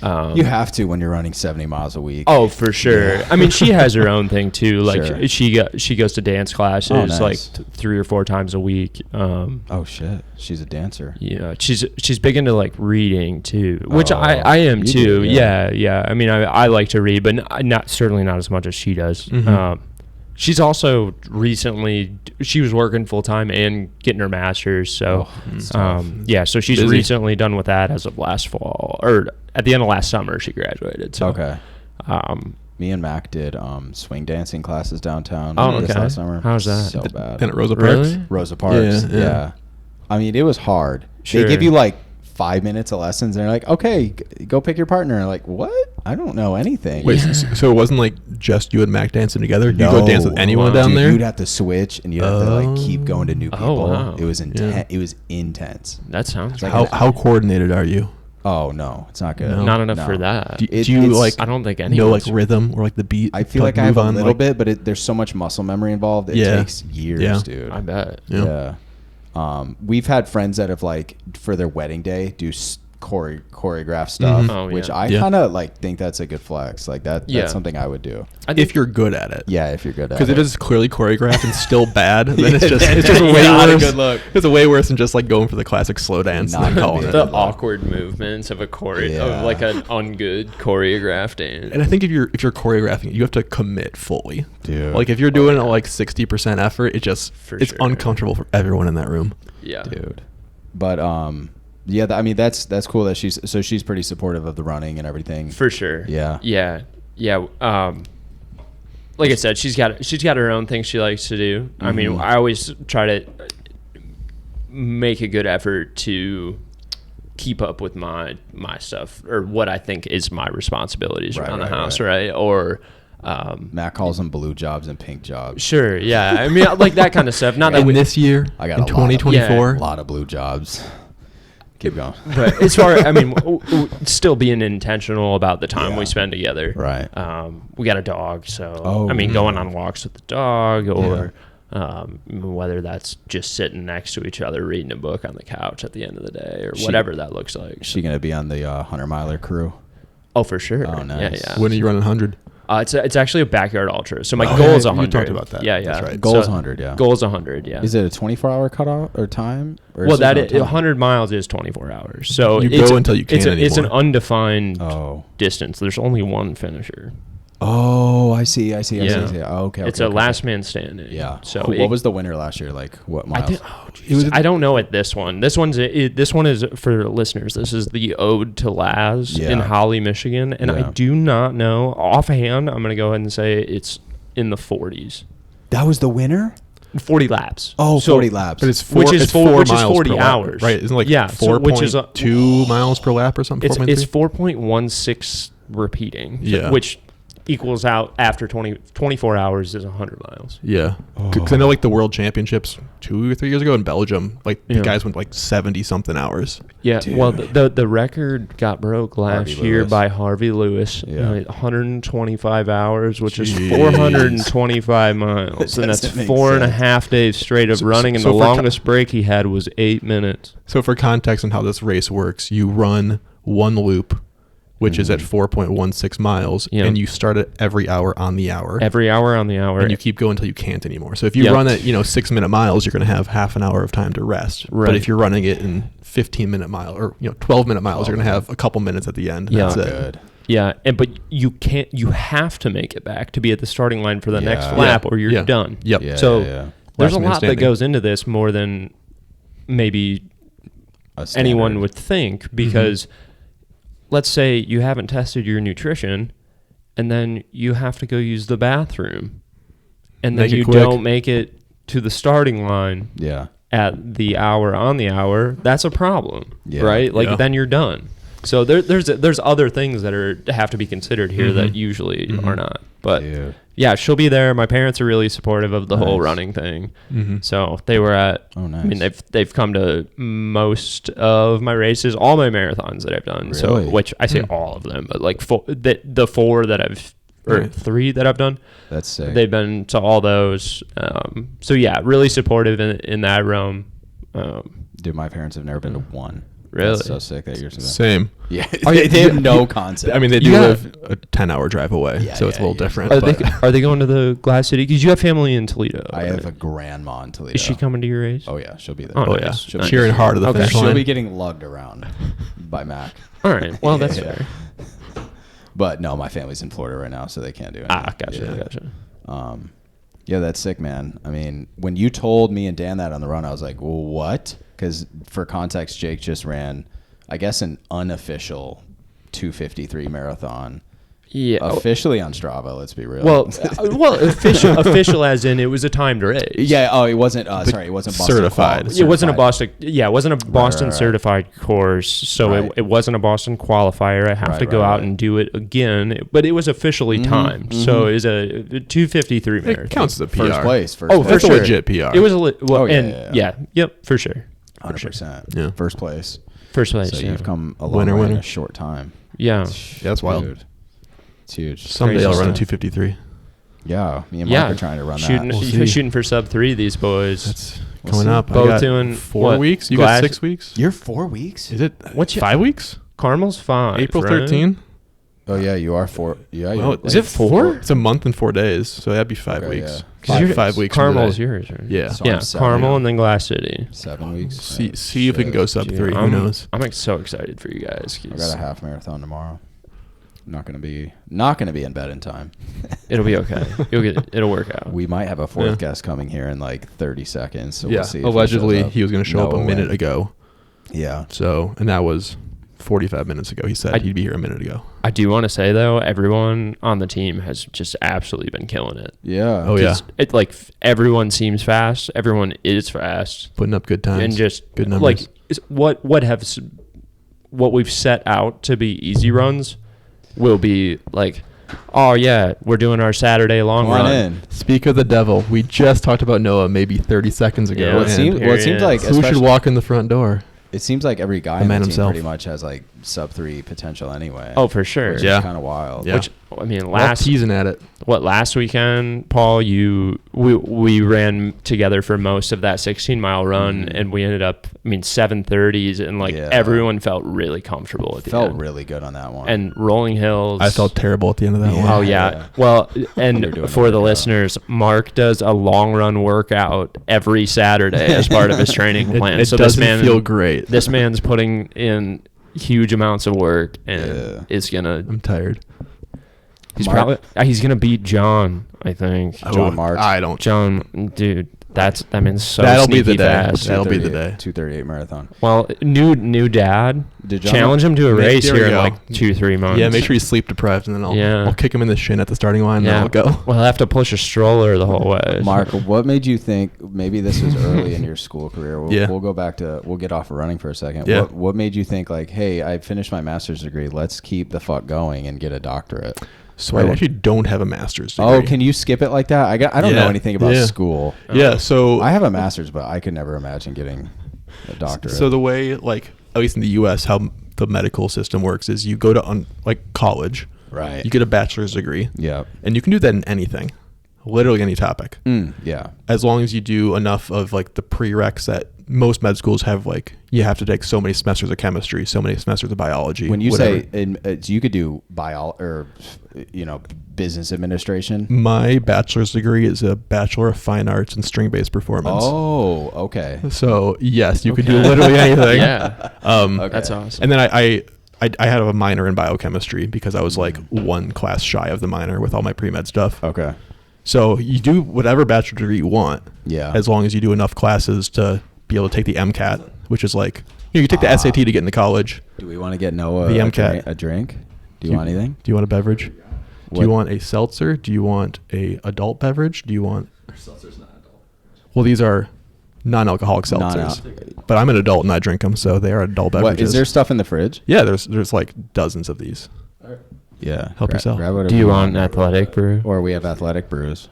You have to when you're running 70 miles a week. Oh, for sure. Yeah. I mean, she has her own thing too. Like sure. she goes to dance classes nice. like 3 or 4 times a week. Oh shit, she's a dancer. Yeah, she's big into like reading too, which I am too. Yeah. I mean, I like to read, but certainly not as much as she does. Mm-hmm. She's also she was working full time and getting her master's. So, so she's recently done with that as of last fall, or at the end of last summer she graduated. So, okay. Me and Mac did swing dancing classes downtown. This last summer. How's that? So bad. And at Rosa Parks? Really? Rosa Parks. Yeah. I mean, it was hard. Sure. They give you like 5 minutes of lessons, and they're like, okay, go pick your partner. Like, what? I don't know anything. Wait, so it wasn't like just you and Mac dancing together? You go dance with anyone down there? You'd have to switch, and you'd have to like keep going to new people. Wow. It was intense. Yeah. It was intense. That sounds like how coordinated are you? Oh no, it's not good. No. Not enough for that. Do you like? I don't think any. No, like rhythm or like the beat. I feel like I have a little bit, but there's so much muscle memory involved. It takes years, dude. I bet. Yeah. We've had friends that have like for their wedding day do choreograph stuff, which I kind of like think that's a good flex. Like that's something I would do if you're good at it. Yeah, if you're good at it. Because if it's clearly choreographed and still bad, then it's just way worse. Good look. It's way worse than just like going for the classic slow dance and calling it. The awkward movements of of like an ungood choreographed dance. And I think if you're choreographing it, you have to commit fully. Dude. Like if you're doing it like 60% effort, it's uncomfortable for everyone in that room. Yeah, dude. But I mean that's cool that she's pretty supportive of the running and everything. For sure. Yeah. Like I said, she's got her own thing she likes to do. Mm-hmm. I mean, I always try to make a good effort to keep up with my stuff, or what I think is my responsibilities around the house, right? Or Matt calls them blue jobs and pink jobs. Sure, yeah. I mean, like that kind of stuff. Not that this year, I got in 2024, a lot of blue jobs. Keep going. But as far, I mean, still being intentional about the time we spend together. Right. We got a dog, so I mean, going on walks with the dog, or whether that's just sitting next to each other reading a book on the couch at the end of the day, or whatever that looks like. Is she gonna be on the 100 miler crew? Oh, for sure. Oh, nice. Yeah. When are you running 100? It's actually a backyard ultra. So my goal is 100. You talked about that. Yeah. That's right. Goal is 100, yeah. Goal is 100, yeah. Is it a 24-hour cutoff or time? Or Well, 100 miles is 24 hours. So you go until you can't anymore. It's an undefined distance. There's only one finisher. Oh, I see. I see. Oh, okay. It's a last man standing. Yeah. So what was the winner last year? Like what miles? I don't know at this one. This one is for listeners. This is the Ode to Laz in Holly, Michigan, and I do not know offhand. I'm going to go ahead and say it's in the 40s. That was the winner? 40 laps. Oh, 40 laps. But it's 4 miles 40 per hours. Lap, right? Isn't it like 4.2 miles per lap or something? It's 4.16 repeating. Yeah. Which equals out after 24 hours is 100 miles. Yeah. Because I know like the world championships 2 or 3 years ago in Belgium, like the guys went like 70 something hours. Yeah. Dude. Well, the record got broke last year by Harvey Lewis. 125 hours, which is 425 miles. And that's 4.5 days straight of running. And the longest break he had was 8 minutes. So for context on how this race works, you run one loop, which is at 4.16 miles, and you start it every hour on the hour. Every hour on the hour. And you keep going until you can't anymore. So if you run at 6-minute miles, you're going to have half an hour of time to rest. Right. But if you're running it in 15-minute mile or 12-minute miles, you're going to have a couple minutes at the end. Yeah. That's it. Good. Yeah, but you have to make it back to be at the starting line for the next lap, or you're done. Yep. Yeah, so there's a lot that goes into this more than maybe anyone would think, because let's say you haven't tested your nutrition and then you have to go use the bathroom and then you don't make it to the starting line at the hour on the hour. That's a problem, right? Like then you're done. So there's other things that have to be considered here that usually are not. But yeah, she'll be there. My parents are really supportive of the whole running thing. So they were at. Oh, nice. I mean, they've come to most of my races, all my marathons that I've done. Really? So which I say all of them, but like the 4 that I've or 3 that I've done. That's sick. They've been to all those. So yeah, really supportive in that realm. Dude, my parents have never been to one. Really? That's so sick that you're same. Yeah, they have no concept. I mean, they do live a 10-hour drive away, so it's a little different. Are they going to the Glass City? Because you have family in Toledo. I have a grandma in Toledo. Is she coming to your race? Oh yeah, she'll be there. Oh nice. Yeah, cheering hard at the finish line. She'll be getting lugged around by Mac. All right, well that's fair. But no, my family's in Florida right now, so they can't do anything. Gotcha. Yeah, that's sick, man. I mean, when you told me and Dan that on the run, I was like, well, what? Because for context, Jake just ran, I guess, an unofficial 2:53 marathon. Yeah, officially on Strava. Let's be real. Well, official as in it was a timed race. Yeah. Oh, it wasn't. Sorry, it wasn't Boston certified. It wasn't a Boston. Yeah, it wasn't a Boston certified course. So it wasn't a Boston qualifier. I have to go out and do it again. But it was officially timed. So it was a 2:53 marathon. It counts as a PR. First place. That's a legit PR. It was yep, for sure. 100%. Yeah, first place. First place. So you've come a long way in a short time. Yeah, that's wild. Dude. It's huge. Someday I'll run a 2:53. Yeah, me and Mark are trying to run that. Shooting for sub 3, these boys. That's coming up. Both doing 4 weeks. You got 6 weeks. You're 4 weeks. Is it? What's 5 weeks? Carmel's 5. April 13. Oh yeah, you are 4. Yeah, well, is it 4? It's a month and 4 days, so that'd be 5 weeks. Yeah. 5 weeks. Carmel's yours, right? Yeah. So Carmel and then Glass City. 7 weeks. See if we can go sub 3. Who knows? I'm so excited for you guys. I got a half marathon tomorrow. Not gonna be in bed in time. It'll be okay. It'll work out. We might have a fourth guest coming here in like 30 seconds. So we'll see. Allegedly, he was gonna show up a minute ago. Yeah. So, and that was 45 minutes ago. He said he'd be here a minute ago. I do want to say though, everyone on the team has just absolutely been killing it. Yeah. Oh yeah. It like everyone seems fast. Everyone is fast. Putting up good times and just good numbers. Like what we've set out to be easy runs will be like, oh yeah, we're doing our Saturday long run. Speak of the devil. We just talked about Noah maybe 30 seconds ago. Yeah, it seemed like who should walk in the front door? It seems like every guy in the team pretty much has like sub 3 potential anyway. Oh, for sure. Which is kind of wild. Yeah. Which, I mean, last teasing at it. Last weekend, Paul, we ran together for most of that 16-mile run, and we ended up, 7:30s, and everyone felt really comfortable at the end. Felt really good on that one. And rolling hills. I felt terrible at the end of that one. Oh, yeah. Well, and for the listeners, Mark does a long run workout every Saturday as part of his training plan. It doesn't feel great. This man's putting in huge amounts of work and is gonna. I'm tired. He's gonna beat John, I think. John March. John, dude. That means so That'll be the day. fast. That'll be the day. 2:38 marathon. Well, new dad. Challenge him to a race here in like 2-3 months. Yeah, make sure he's sleep deprived, and then I'll kick him in the shin at the starting line, and then I'll go. Well, he'll have to push a stroller the whole way. Mark, what made you think, maybe this was early in your school career, we'll go back to, we'll get off of running for a second. Yeah. What made you think like, hey, I finished my master's degree, let's keep the fuck going and get a doctorate? So I actually don't have a master's degree. Oh, can you skip it like that? I don't know anything about school. Yeah, so I have a master's, but I could never imagine getting a doctorate. So the way, like, at least in the U.S., how the medical system works is you go to college, right? You get a bachelor's degree, yeah, and you can do that in anything, literally any topic. Yeah, as long as you do enough of like the prereqs that most med schools have, like you have to take so many semesters of chemistry, so many semesters of biology. When you say you could do business administration. My bachelor's degree is a Bachelor of Fine Arts in String-Based Performance. Oh, okay. So yes, you could do literally anything. Yeah, okay. That's awesome. And then I had a minor in biochemistry because I was like one class shy of the minor with all my pre-med stuff. Okay. So you do whatever bachelor degree you want, as long as you do enough classes to be able to take the MCAT, which is like you take the SAT to get into college. Do we want to get Noah the MCAT. a drink? Do you want anything? Do you want a beverage? Do you want a seltzer? Do you want a adult beverage? Do you want? Seltzer's not adult. Well, these are non-alcoholic seltzers, but I'm an adult and I drink them, so they are adult beverages. What, is there stuff in the fridge? Yeah, there's like dozens of these. All right. Yeah, help yourself. Do you want an athletic brew? Or we have athletic brews.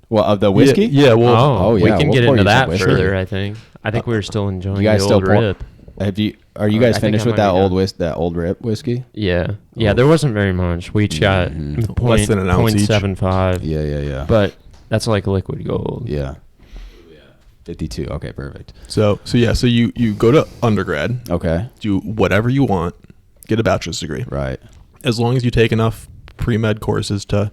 Well, of the whiskey? Yeah. Well, we can get into that further. I think we were still enjoying the old rip. Are you guys finished with that old rip whiskey? Yeah. There wasn't very much. We each got less than an ounce each. 0.75. Yeah. But that's like liquid gold. Yeah. 52. Okay, perfect. So you go to undergrad. Okay. Do whatever you want. Get a bachelor's degree. Right. As long as you take enough pre-med courses to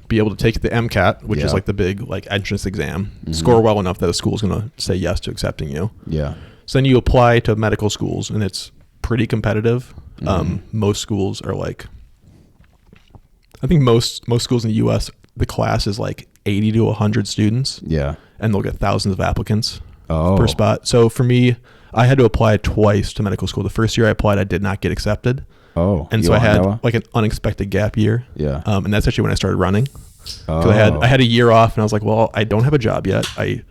be able to take the MCAT, which is like the big like entrance exam, score well enough that a school's going to say yes to accepting you. Yeah. So then you apply to medical schools, and it's pretty competitive. Most schools are like, I think most schools in the U.S., the class is like 80 to 100 students. Yeah. And they'll get thousands of applicants per spot. So for me, I had to apply twice to medical school. The first year I applied, I did not get accepted. And so I had like an unexpected gap year. Yeah. And that's actually when I started running. I had a year off, and I was like, well, I don't have a job yet. I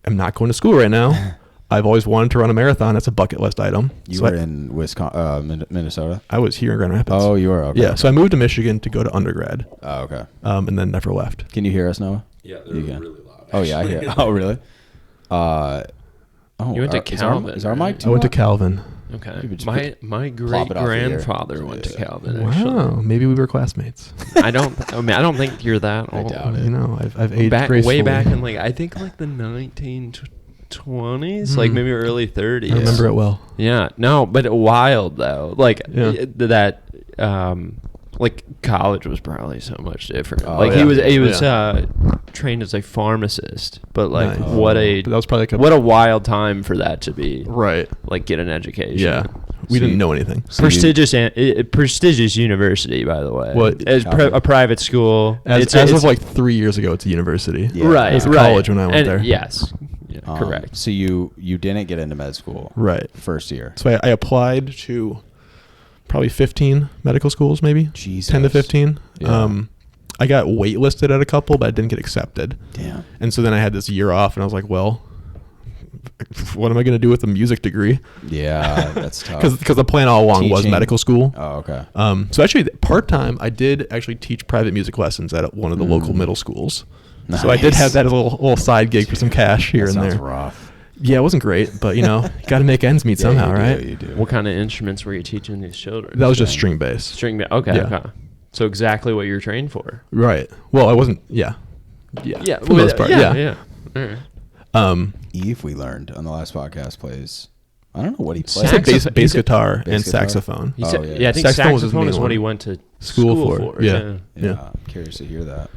am not going to school right now. I've always wanted to run a marathon. That's a bucket list item. You were in Minnesota? I was here in Grand Rapids. Oh, you were? Okay. Yeah, so I moved to Michigan to go to undergrad. Oh, okay. And then never left. Can you hear us, Noah? Yeah, they're really loud. Oh, yeah, I hear. Oh, really? You went to Calvin. Is our mic too I went to loud? Calvin. Okay. My great grandfather went to Calvin. Wow, Actually, maybe we were classmates. I don't think you're that old. I doubt it. You know, I've aged gracefully. Way back in I think the 1920s, like maybe early 30s. I remember it well. Yeah, no, but wild though. College was probably so much different. He was trained as a pharmacist, but nice. That was probably what a wild time for that to be. Right. Like get an education. Yeah. We didn't know anything. Prestigious university, by the way. A private school. As of like 3 years ago, it's a university. Yeah. Right. It was college when I went there. Yes. Yeah, correct. So you didn't get into med school. Right. First year. So I applied to probably 15 medical schools, maybe. Jesus. 10 to 15. Yeah. I got waitlisted at a couple, but I didn't get accepted. Damn. And so then I had this year off, and I was like, well, what am I going to do with a music degree? Yeah, that's tough. Because the plan all along was medical school. Oh, okay. So actually, part-time, I did actually teach private music lessons at one of the local middle schools. Nice. So I did have that as a little side gig for some cash here and there. Sounds rough. Yeah, it wasn't great, but got to make ends meet somehow, right? You do. What kind of instruments were you teaching these children? That was just string bass. Okay. So exactly what you're trained for. Right. Well, I wasn't. Yeah. Yeah. For the most part. Yeah. All right. Eve, we learned on the last podcast, plays. I don't know what he He plays. said bass guitar and saxophone. He said, yeah. I think saxophone is what he went to school for. Yeah. I'm curious to hear that.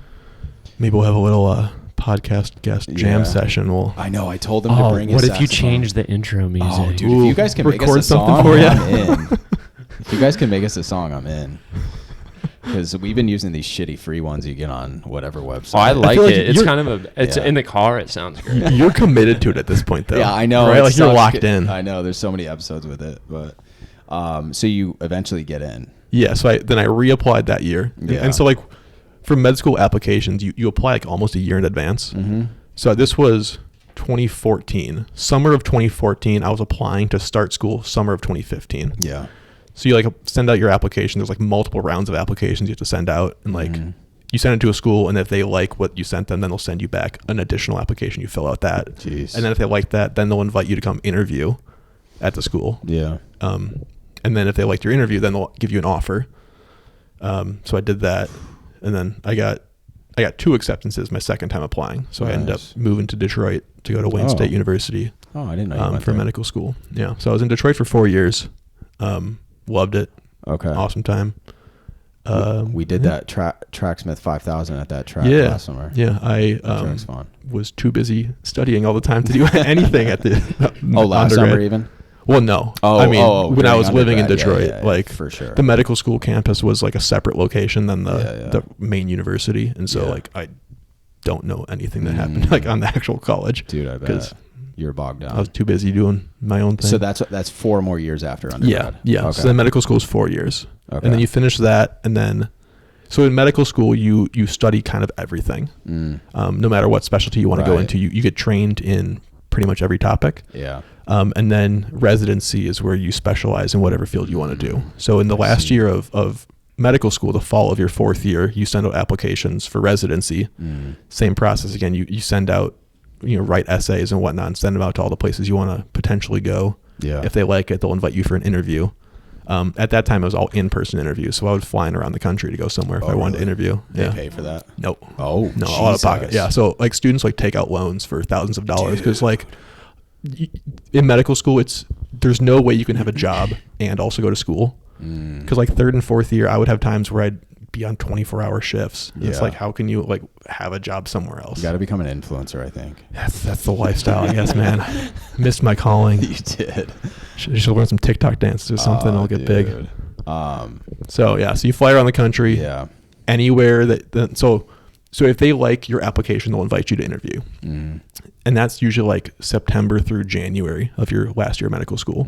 Maybe we'll have a little podcast guest jam session. I know. I told them to bring. What his if you saxophone. change the intro music? Oh, dude! If you guys can make us a song, for you. I'm in. If you guys can make us a song, I'm in. Because we've been using these shitty free ones you get on whatever website. Oh, I like like it. It's kind of in the car. It sounds great. You're committed to it at this point, though. Yeah, I know. Right? Like you're locked in. I know. There's so many episodes with it, but so you eventually get in. Yeah. So I reapplied that year, and so like for med school applications, you apply like almost a year in advance. Mm-hmm. So this was 2014, summer of 2014. I was applying to start school summer of 2015. Yeah. So you like send out your application. There's like multiple rounds of applications you have to send out, and like you send it to a school, and if they like what you sent them, then they'll send you back an additional application. You fill out that, Jeez. and then if they like that, then they'll invite you to come interview at the school. Yeah. And then if they liked your interview, then they'll give you an offer. So I did that, and then I got 2 acceptances my second time applying. So I ended up moving to Detroit to go to Wayne State University. Oh, I didn't know you went for there. medical school. Yeah. So I was in Detroit for 4 years. Loved it. Okay. Awesome time. We did that Tracksmith 5000 at that track last summer. Yeah. I track's fun. was too busy studying all the time to do anything at the last summer even? Well, no. Oh, I mean, when I was living in undergrad, Detroit, like for sure. the medical school campus was like a separate location than the main university. And so like I don't know anything that happened like on the actual college. Dude, I bet. You're bogged down. I was too busy doing my own thing. So that's 4 more years after undergrad. Yeah. Okay. So the medical school is 4 years. Okay. And then you finish that, and then so in medical school you study kind of everything. No matter what specialty you want to go into, you get trained in pretty much every topic. Yeah. And then residency is where you specialize in whatever field you want to do. So in the last year of medical school, the fall of your 4th year, you send out applications for residency. Same process again. You send out, write essays and whatnot, and send them out to all the places you want to potentially go. Yeah. If they like it, they'll invite you for an interview. At that time, it was all in-person interviews, so I was flying around the country to go somewhere if I wanted to interview. They pay for that? Nope. Oh, no, all out of pocket. Yeah, so like students like take out loans for thousands of dollars because like in medical school, there's no way you can have a job and also go to school because like 3rd and 4th year, I would have times where I'd be on 24-hour shifts. Yeah. It's like, how can you like have a job somewhere else? You got to become an influencer, I think. That's the lifestyle, I guess, man. Missed my calling. You did. Should learn some TikTok dances or something. I'll get big. So you fly around the country. Yeah. Anywhere so if they like your application, they'll invite you to interview. And that's usually like September through January of your last year of medical school.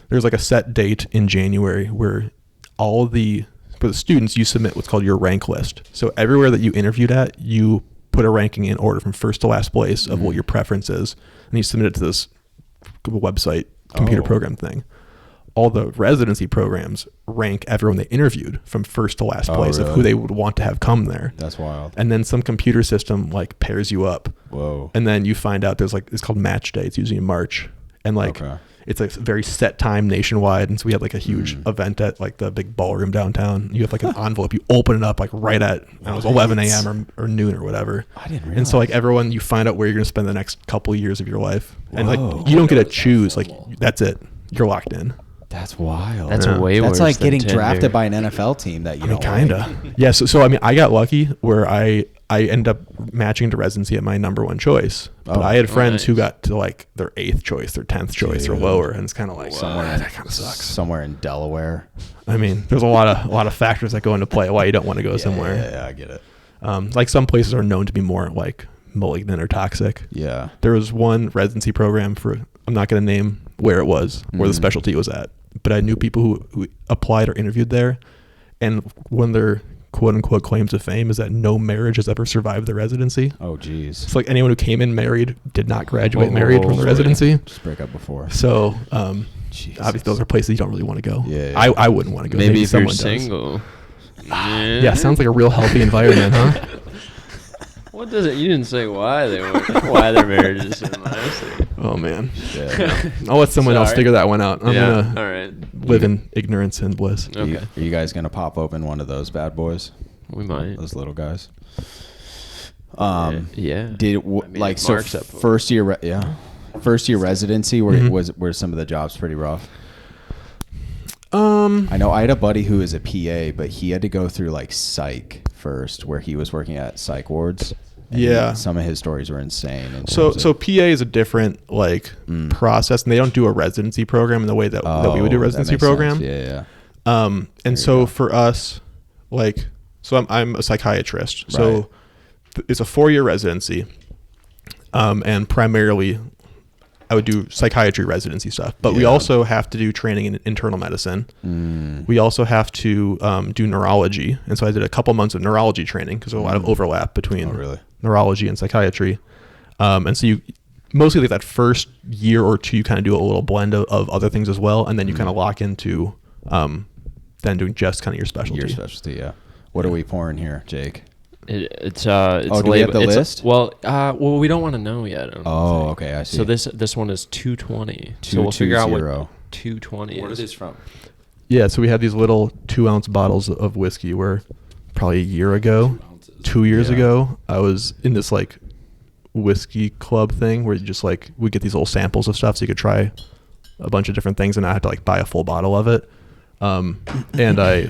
There's like a set date in January where for the students, you submit what's called your rank list. So everywhere that you interviewed at, you put a ranking in order from first to last place of what your preference is. And you submit it to this website, computer program thing. All the residency programs rank everyone they interviewed from first to last place of who they would want to have come there. That's wild. And then some computer system like pairs you up. Whoa. And then you find out it's called match day. It's usually in March. And it's a very set time nationwide. And so we had like a huge event at like the big ballroom downtown. You have like an envelope. You open it up like right at 11 a.m. or noon or whatever. I didn't realize. And so like everyone, you find out where you're going to spend the next couple of years of your life. And like you don't get to choose. Like that's it. You're locked in. That's wild. That's way worse. That's like than getting Tinder. drafted by an NFL team that you don't kinda. like. Yeah. So I mean, I got lucky where I ended up matching to residency at my number 1 choice. But I had friends who got to like their 8th choice, their 10th choice or lower, and it's kind of like that kind of sucks. Somewhere in Delaware. I mean, there's a lot of factors that go into play why you don't want to go somewhere. Yeah, I get it. Like some places are known to be more like malignant or toxic. Yeah. There was one residency program I'm not going to name where it was, where the specialty was at, but I knew people who applied or interviewed there, and one of their quote unquote claims of fame is that no marriage has ever survived the residency. Oh, geez. It's like anyone who came in married did not graduate married from the residency. Just break up before. So, obviously those are places you don't really want to go. Yeah. I wouldn't want to go. Maybe if you're someone single. Yeah, sounds like a real healthy environment, huh? What does it? You didn't say why their marriage is so nice. Oh man. Yeah. I'll let someone else figure that one out. I'm All gonna right. live in ignorance and bliss. Okay. Are you guys gonna pop open one of those bad boys? We might. Those little guys. Yeah. Did like so first year residency were some of the jobs pretty rough? I know I had a buddy who is a PA, but he had to go through like psych first, where he was working at psych wards. Yeah, some of his stories were insane. So PA is a different process, and they don't do a residency program in the way that we would do a residency program. Sense. And so for us, so I'm a psychiatrist. So it's a 4-year residency, and primarily I would do psychiatry residency stuff, but we also have to do training in internal medicine. We also have to do neurology, and so I did a couple months of neurology training because there's a lot of overlap between neurology and psychiatry. And so you mostly like that first year or two, you kind of do a little blend of other things as well, and then you kind of lock into then doing just kind of your specialty. Your specialty, yeah. What are we pouring here, Jake? It's do we have the list? Well, we don't want to know yet. Okay, I see. So this one is 220. So we'll figure out what 220 Where are these from? Yeah, so we had these little 2-ounce bottles of whiskey where probably a year ago, 2 years ago, I was in this like whiskey club thing where you just like we get these little samples of stuff so you could try a bunch of different things, and I had to like buy a full bottle of it. And I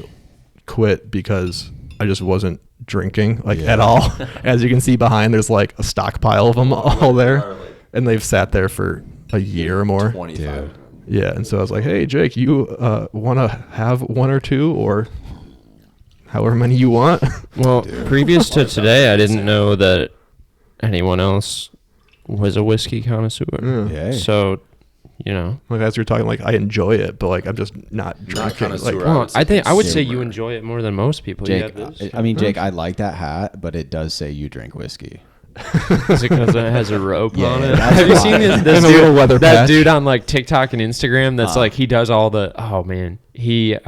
quit because I just wasn't drinking at all. As you can see behind, there's like a stockpile of them all there, and they've sat there for a year or more. 25. Yeah, and so I was like, hey Jake, you want to have one or two or however many you want? Well, previous to today, I didn't know that anyone else was a whiskey connoisseur. Yeah. So, like as you're talking, like I enjoy it, but like I'm just not drinking. I would say you enjoy it more than most people. Jake, Jake, I like that hat, but it does say you drink whiskey. Is it because it has a rope on it? Have you seen this that dude on like TikTok and Instagram? That's like he does all the. Oh man, he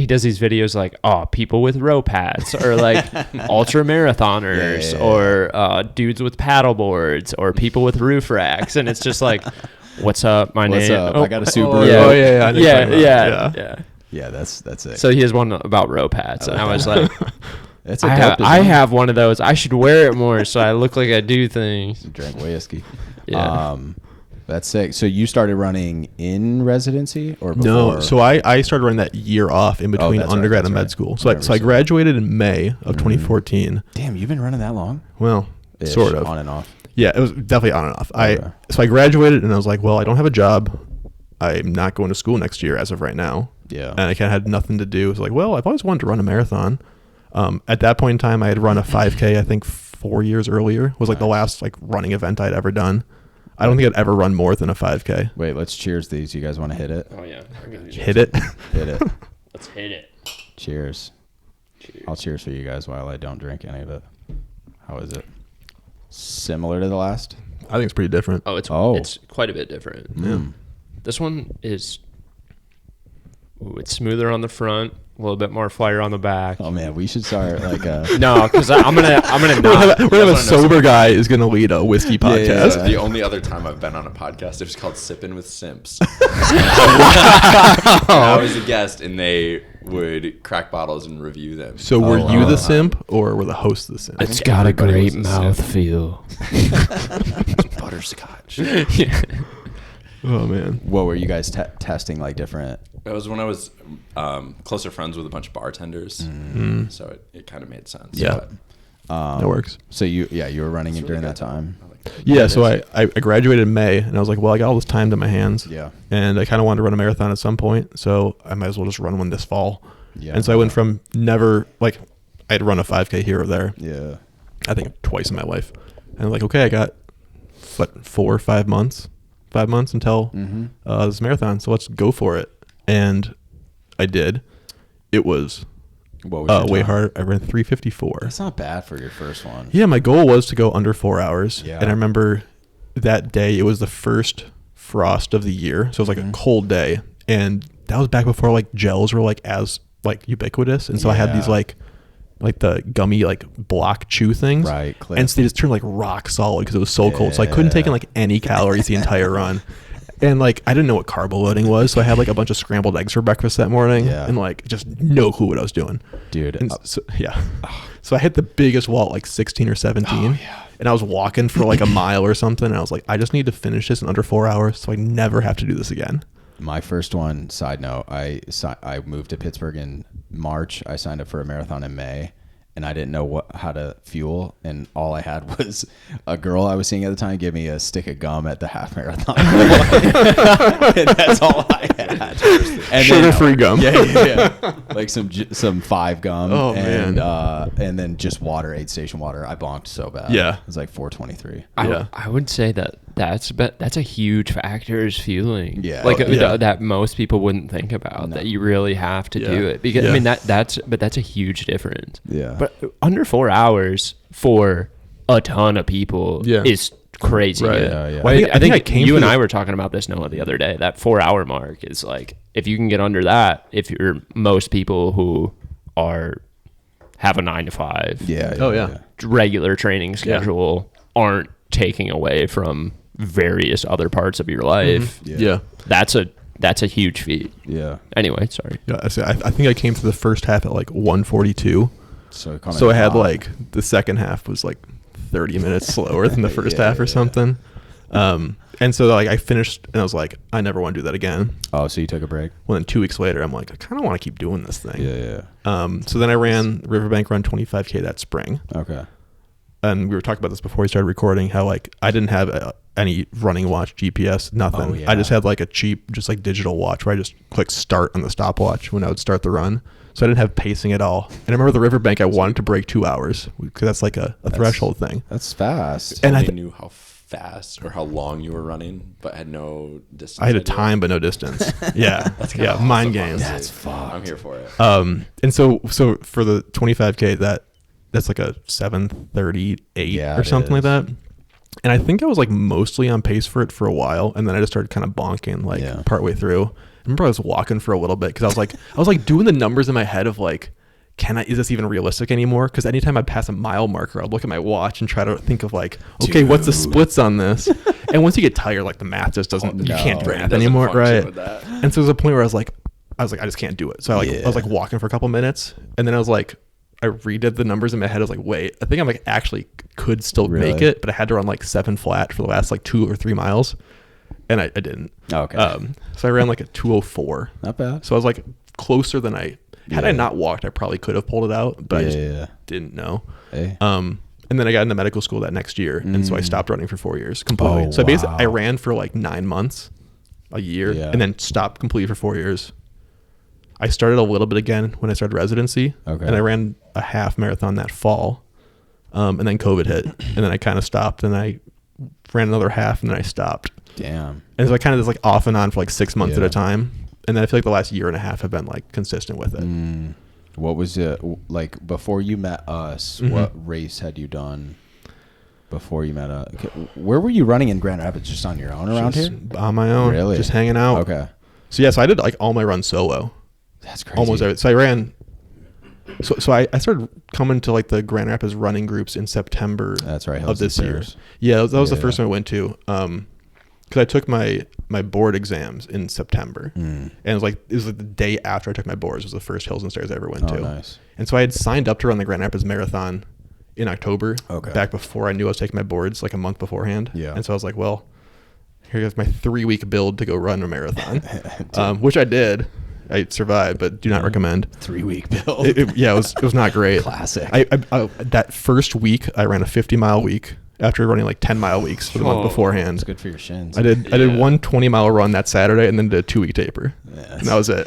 does these videos like people with rope hats or like ultra marathoners or dudes with paddle boards or people with roof racks, and it's just like, what's up? What's up? I got a Subaru. Yeah, that's it. So he has one about rope hats, and I was like. I have one of those. I should wear it more so I look like I do things. Drink whiskey. Yeah. That's sick. So you started running in residency or before? No. So I started running that year off in between undergrad and med school. So I graduated in May of 2014. Damn, you've been running that long? Well, sort of. On and off. Yeah, it was definitely on and off. So I graduated and I was like, well, I don't have a job. I'm not going to school next year as of right now. Yeah. And I kind of had nothing to do. It was like, well, I've always wanted to run a marathon. At that point in time, I had run a 5K, I think 4 years earlier. It was like the last like running event I'd ever done. I don't think I'd ever run more than a 5K. Wait, let's cheers these. You guys want to hit it? Oh, yeah. Hit it? Hit it. Let's hit it. Cheers. I'll cheers for you guys while I don't drink any of it. How is it? Similar to the last? I think it's pretty different. It's quite a bit different. Yeah. This one is it's smoother on the front. A little bit more fire on the back. Oh man, we should start like a no, because I'm gonna not. We're gonna have a sober guy is gonna lead a whiskey podcast. Yeah. The only other time I've been on a podcast, it was called Sippin' with Simps. I was a guest, and they would crack bottles and review them. So were you the simp, or were the host the simp? It's got a great mouthfeel. It's butterscotch. Yeah. Oh man, what were you guys testing like different? It was when I was closer friends with a bunch of bartenders, so it kind of made sense. Yeah, that works. So you were running it during that time. Yeah, so I graduated in May, and I was like, well, I got all this time to my hands. Yeah, and I kind of wanted to run a marathon at some point, so I might as well just run one this fall. Yeah, and so I went from never like I'd run a 5K here or there. Yeah, I think twice in my life, and I'm like, okay, I got 4 or 5 months. 5 months until this marathon, so let's go for it. And I did. It was way hard. I ran 3:54. That's not bad for your first one. Yeah, my goal was to go under 4 hours. Yeah. And I remember that day, it was the first frost of the year, so it was like a cold day, and that was back before like gels were like as like ubiquitous, and so I had these like like the gummy like block chew things. Right. And so they just turned like rock solid because it was so cold. So I couldn't take in like any calories the entire run. And like I didn't know what carbo loading was, so I had like a bunch of scrambled eggs for breakfast that morning, and like just no clue what I was doing, dude. And so I hit the biggest wall at like 16 or 17, and I was walking for like a mile or something, and I was like, I just need to finish this in under 4 hours, so I never have to do this again. My first one. Side note: I moved to Pittsburgh in March. I signed up for a marathon in May. And I didn't know how to fuel, and all I had was a girl I was seeing at the time give me a stick of gum at the half marathon. And that's all I had. And sugar-free gum. Yeah. Like some 5 gum. Oh, and, man. And then just water, aid station water. I bonked so bad. Yeah. It was like 423. I would say that's a huge factor is fueling. Yeah. Like that most people wouldn't think about, that you really have to do it. Because I mean that's a huge difference. Yeah. But under 4 hours for a ton of people is crazy. Right. Yeah. Well, I think you and I were talking about this Noah the other day. That 4 hour mark is like, if you can get under that, if you're most people who have a 9 to 5 regular training schedule aren't taking away from various other parts of your life. That's a huge feat. Anyway, sorry. I think I came to the first half at like 142. So I had like the second half was like 30 minutes slower than the first half or something. And so like I finished and I was like, I never want to do that again. Oh, so you took a break? Well, then 2 weeks later, I'm like, I kind of want to keep doing this thing. Yeah. So then I ran Riverbank Run 25K that spring. Okay. And we were talking about this before we started recording, how like I didn't have any running watch, GPS, nothing. Oh, yeah. I just had like a cheap, just like digital watch where I just clicked start on the stopwatch when I would start the run. So I didn't have pacing at all. And I remember the Riverbank, I wanted to break 2 hours because that's like a threshold thing. That's fast. And I knew how fast or how long you were running, but had no distance. I had a time, but no distance. Yeah. Awesome. Mind games. That's fun. I'm here for it. And so for the 25K, that's like a 7:38 or something like that. And I think I was like mostly on pace for it for a while, and then I just started kind of bonking like partway through. I remember I was walking for a little bit because I was like doing the numbers in my head of like, is this even realistic anymore? Because anytime I'd pass a mile marker, I'd look at my watch and try to think of like, okay, what's the splits on this? And once you get tired, like the math just doesn't, you can't do math anymore, right? And so there's a point where I was like, I just can't do it. So I was like walking for a couple minutes, and then I was like, I redid the numbers in my head. I was like, wait, I think I'm like actually could still make it, but I had to run like 7 flat for the last like 2 or 3 miles, and I didn't. Okay. So I ran like a 2:04. Not bad. So I was like closer than had I not walked, I probably could have pulled it out, but I just didn't know. Hey. And then I got into medical school that next year, and so I stopped running for 4 years completely. So basically, I ran for like 9 months, a year, and then stopped completely for 4 years. I started a little bit again when I started residency, and I ran a half marathon that fall, and then COVID hit, and then I kind of stopped, and I ran another half, and then I stopped. Damn. And so I kind of just like off and on for like 6 months at a time, and then I feel like the last year and a half have been like consistent with it. What was it like before you met us? What race had you done before you met us? Where were you running in Grand Rapids? Just on your own around here? On my own, really? Just hanging out. Okay. So so I did like all my runs solo. That's crazy. Almost everything. So I ran. So I started coming to like the Grand Rapids running groups in September. That's right. Of this year. Yeah, that was the first one I went to. Because I took my board exams in September, and it was like the day after I took my boards was the first Hills and Stairs I ever went to. Nice. And so I had signed up to run the Grand Rapids Marathon in October. Back before I knew I was taking my boards, like a month beforehand. Yeah. And so I was like, well, here's my 3-week build to go run a marathon, which I did. I survived, but do not recommend. 3-week build. It was not great. Classic. I that first week I ran a 50-mile week after running like 10-mile weeks for the month beforehand. It's good for your shins. I did one 20-mile run that Saturday and then did a 2-week taper. And that was it.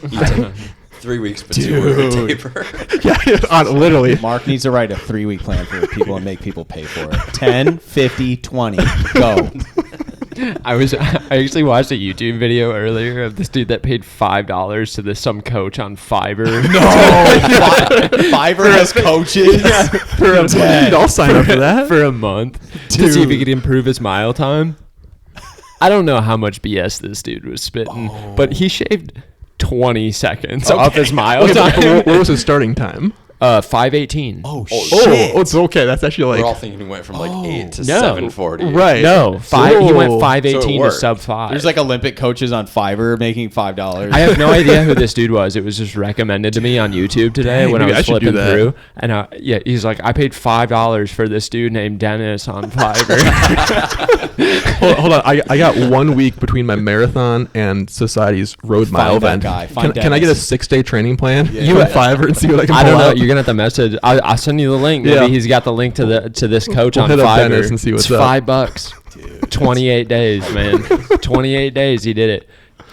3 weeks, but 2-week taper. Literally. Mark needs to write a 3-week plan for people and make people pay for it. 10, 50, 20. Go. I actually watched a YouTube video earlier of this dude that paid $5 to some coach on Fiverr. No, Fiverr has coaches. For a month. I'll sign up for that for a month to see if he could improve his mile time. I don't know how much BS this dude was spitting, but he shaved 20 seconds off his mile time. What was his starting time? 5:18. Oh, shit. Oh, it's okay. That's actually We're all like thinking he went from like 8 to No. 7:40. right. No, he went So 5:18 to worked. sub 5. There's like Olympic coaches on Fiverr making $5. I have no idea who this dude was. It was just recommended to me on YouTube today Dang, when I maybe was I should do flipping that. through. And yeah, he's like, I paid $5 for this dude named Dennis on Fiverr. hold on. I got 1 week between my marathon and Society's road mile that event. guy. Find Can I get a Dennis. 6-day training plan? Yeah. You at Fiverr and see what I can I pull don't know. out? You're gonna have to message. I'll send you the link. Maybe Yeah. he's got the link to this coach We'll on hit up Fiverr. Dennis and see what's it's up. $5. Dude, 28 days, man. 28 days. He did it.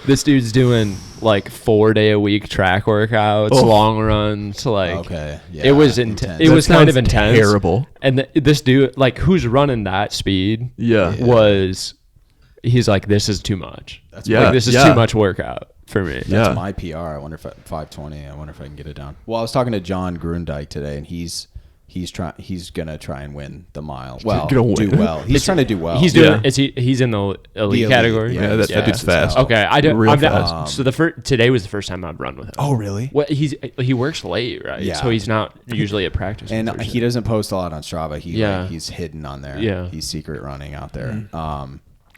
This dude's doing like 4-day-a-week track workouts, long runs. Like, Okay. Yeah, it was intense. It was That kind of sounds intense. terrible. And this dude, like, who's running that speed? Yeah. He's like, this is too much. Yeah. Like, this is too much workout for me. Yeah. That's my PR. I wonder if 5:20. I wonder if I can get it down. Well, I was talking to John Grundyke today, and he's gonna try and win the mile. Well, Gonna win. do well. He's trying to do well. He's doing. He's in the elite category. Yeah, that dude's fast. Okay, I don't. Real I'm fast. not, so today was the first time I've run with him. Oh, really? What he works late, right? Yeah. So he's not usually at practice. on And Thursday. he doesn't post a lot on Strava. He's hidden on there. Yeah. He's secret running out there.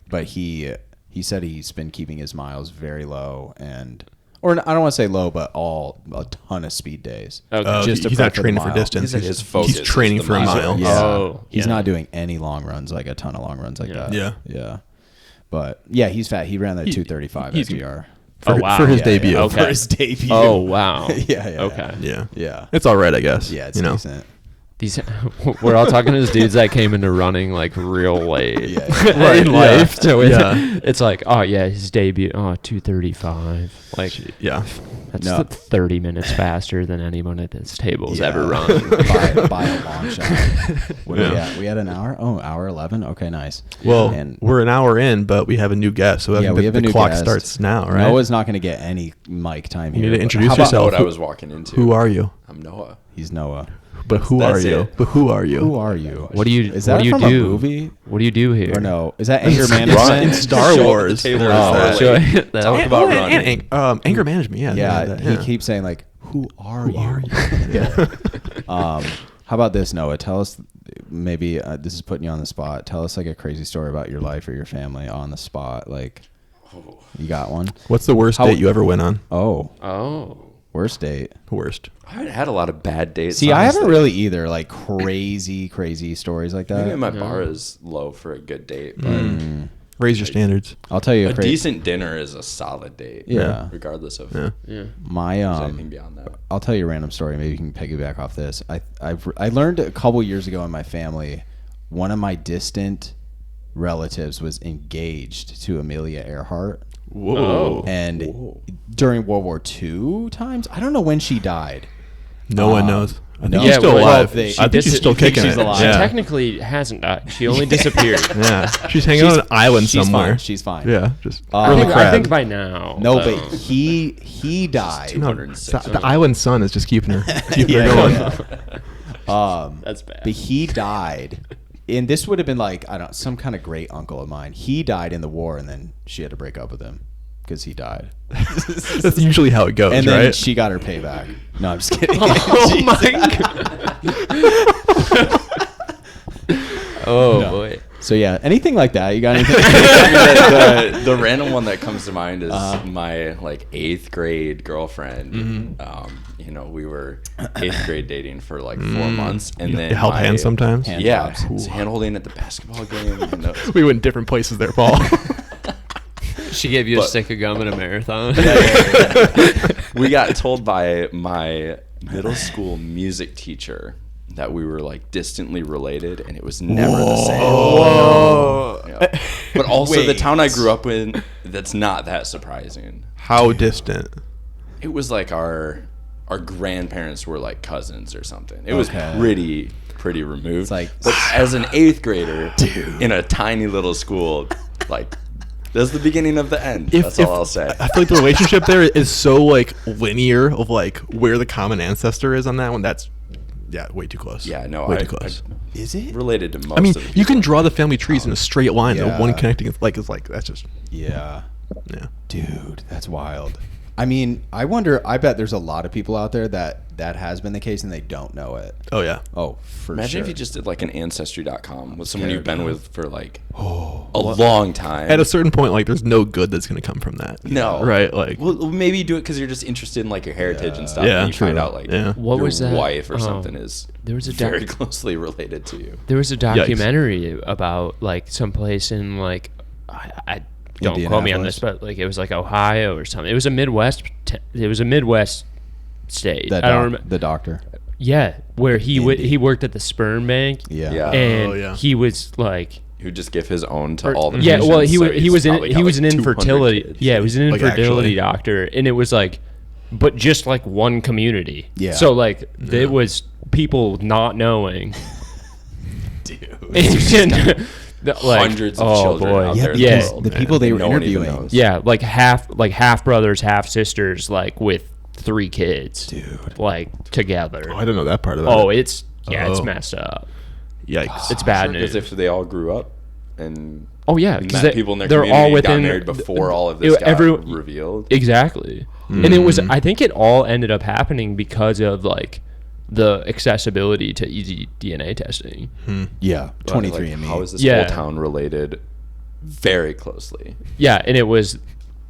But he said he's been keeping his miles very low, or I don't want to say low, but a ton of speed days. Okay. He's to not prep for the training for mile. distance. His focus He's is training the for a mile. mile. Yeah. Oh, He's yeah. not doing any long runs, like a ton of long runs like that. Yeah. Yeah. But yeah, he's fat. He ran that 2:35 he's- SVR. For his Yeah, debut. yeah. Okay. For his debut. Oh wow. Yeah. Okay. Yeah. Yeah. It's all right, I guess. Yeah, it's you know. decent. These we're all talking to these dudes that came into running like real late Yeah. Right, in yeah. life. So Yeah. it's like, oh yeah, his debut, 2:35. Like Yeah. that's No. 30 minutes faster than anyone at this table's Yeah. ever run. by a long shot. What Yeah. are we at? We had an hour? Oh, hour 11? Okay, nice. Well, And we're an hour in, but we have a new guest, so I yeah, think we have a the new clock guest. starts now, right? Noah's not going to get any mic time You here. need to but introduce how about- yourself. What I was walking into. Who are you? I'm Noah. He's Noah. But who That's are you? it. But who are you? Who are you? What do you Is what that do you from do? a movie? What do you do here? Or no? Is that Anger Run. Management? Star Show up at Wars. the table There's and that. Sure. Talk That- about running. Anger management. Yeah. Yeah, that, he keeps saying like, "Who are you?" Yeah. How about this, Noah? Tell us, maybe this is putting you on the spot. Tell us like a crazy story about your life or your family on the spot. Like, you got one? What's the worst date you ever went on? Oh. Worst date. Worst. I haven't had a lot of bad dates. See, I haven't honestly. really either. Like crazy stories like that. Maybe my bar is low for a good date, but Raise your standards. I'll tell you a decent dinner is a solid date. Yeah. Regardless of Yeah. my anything beyond that. I'll tell you a random story. Maybe you can piggyback off this. I learned a couple years ago in my family, one of my distant relatives was engaged to Amelia Earhart. Whoa. And during World War II times, I don't know when she died. No one knows. I think no. she's Yeah, still well, alive. they- I think she's still you think kicking she's it. alive? She Yeah. technically hasn't died. She only disappeared. Yeah. She's hanging on an island she's somewhere. Fine. She's fine. Yeah. Just I really think- crab. I think by now. No, though. but he died. No, 206. the island sun is just keeping her Yeah, going. yeah. That's bad. But he died, and this would have been like, I don't know, some kind of great uncle of mine. He died in the war, and then she had to break up with him because he died. That's usually how it goes, And then right? she got her payback. No, I'm just kidding. Oh my god. Oh No. boy. So yeah, anything like that? You got anything? the random one that comes to mind is my like 8th grade girlfriend. You know, we were 8th grade dating for like 4 months, and then You held my- hands sometimes. Hand Yeah, jobs. hand holding at the basketball game. You know, We went different places there, Paul. She gave you a But- stick of gum in a marathon. we got told by my middle school music teacher that we were like distantly related, and it was never the same. Whoa. Yeah. But also the Wait. town I grew up in, that's not that surprising. How distant? It was like our grandparents were like cousins or something. It was Okay. pretty removed. It's like, but as an 8th grader in a tiny little school, like that's the beginning of the end. That's all I'll say. I feel like the relationship there is so like linear of like where the common ancestor is on that one. That's way too close. Yeah, no, way I- too close. is it? Related to most I mean, of the you can people. draw the family trees in a straight line. Yeah. The one connecting is like that's just Yeah, yeah. dude, that's wild. I mean, I wonder. I bet there's a lot of people out there that that has been the case and they don't know it. Oh yeah. Oh, for Imagine sure. if you just did like an Ancestry.com with someone Scared you've been now. with for like a long time. At a certain point, like there's no good that's gonna come from that. No. Right. Like. Well, maybe you do it because you're just interested in like your heritage and stuff. Yeah, and you find true. out like Yeah. What your was that? wife or something is there was a very closely related to you. There was a documentary about like someplace in like I don't quote me on this, but like it was like Ohio or something. It was a Midwest. It was a Midwest state. I don't remember the doctor. Yeah, where he worked at the sperm bank. Yeah. And he was like. He would just give his own to all the yeah. patients, Well, so he was he's probably got, an like, 200 infertility. kids. Yeah, he was an Like, infertility actually. doctor, and it was like, but just like one community. Yeah. So like it was people not knowing. Dude. Like, Hundreds of children out there in Yeah. the world. The people they were no one even interviewing. knows. Yeah, like half brothers, half sisters, like with 3 kids, Dude. like together. Oh, I don't know that part of it. Oh, it's it's Oh. messed up. Yikes. It's bad Because news. if they all grew up and Oh yeah, because met people in their they're community all and within got married before all of this got revealed. Exactly, and it was. I think it all ended up happening because of like the accessibility to easy DNA testing. Yeah. Like, 23andMe. how is this Yeah. whole town related? Very closely. Yeah, and it was.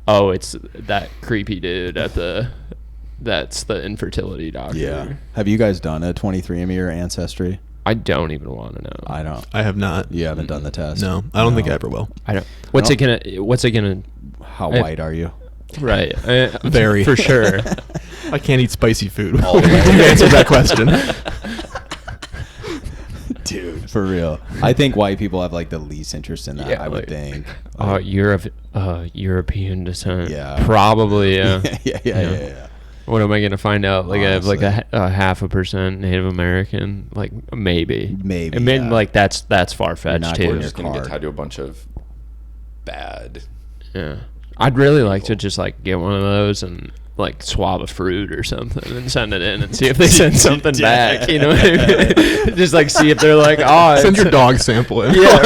Oh, it's that creepy dude at the. That's the infertility doctor. Yeah. Have you guys done a 23andMe or Ancestry? I don't even want to know. I don't. I have not. You haven't done the test? No, I don't think I ever will. I don't. What's it gonna? How white are you? Right. Very. For sure. I can't eat spicy food. All the way. Answer that question. Dude, for real. I think white people have like the least interest in that, Yeah, I would like- think. European descent. Yeah. Probably. Yeah. Yeah. What am I gonna find out? Like I have like Honestly. a 0.5% Native American. Like maybe. Maybe, I mean, yeah. like that's far fetched not too. going We're just going to Card. get tied to a bunch of bad. Yeah. I'd really like to just like get one of those and like swab a fruit or something and send it in and see if they send something back. You know what I mean? Just like see if they're like, oh, Send your dog sample in. Yeah.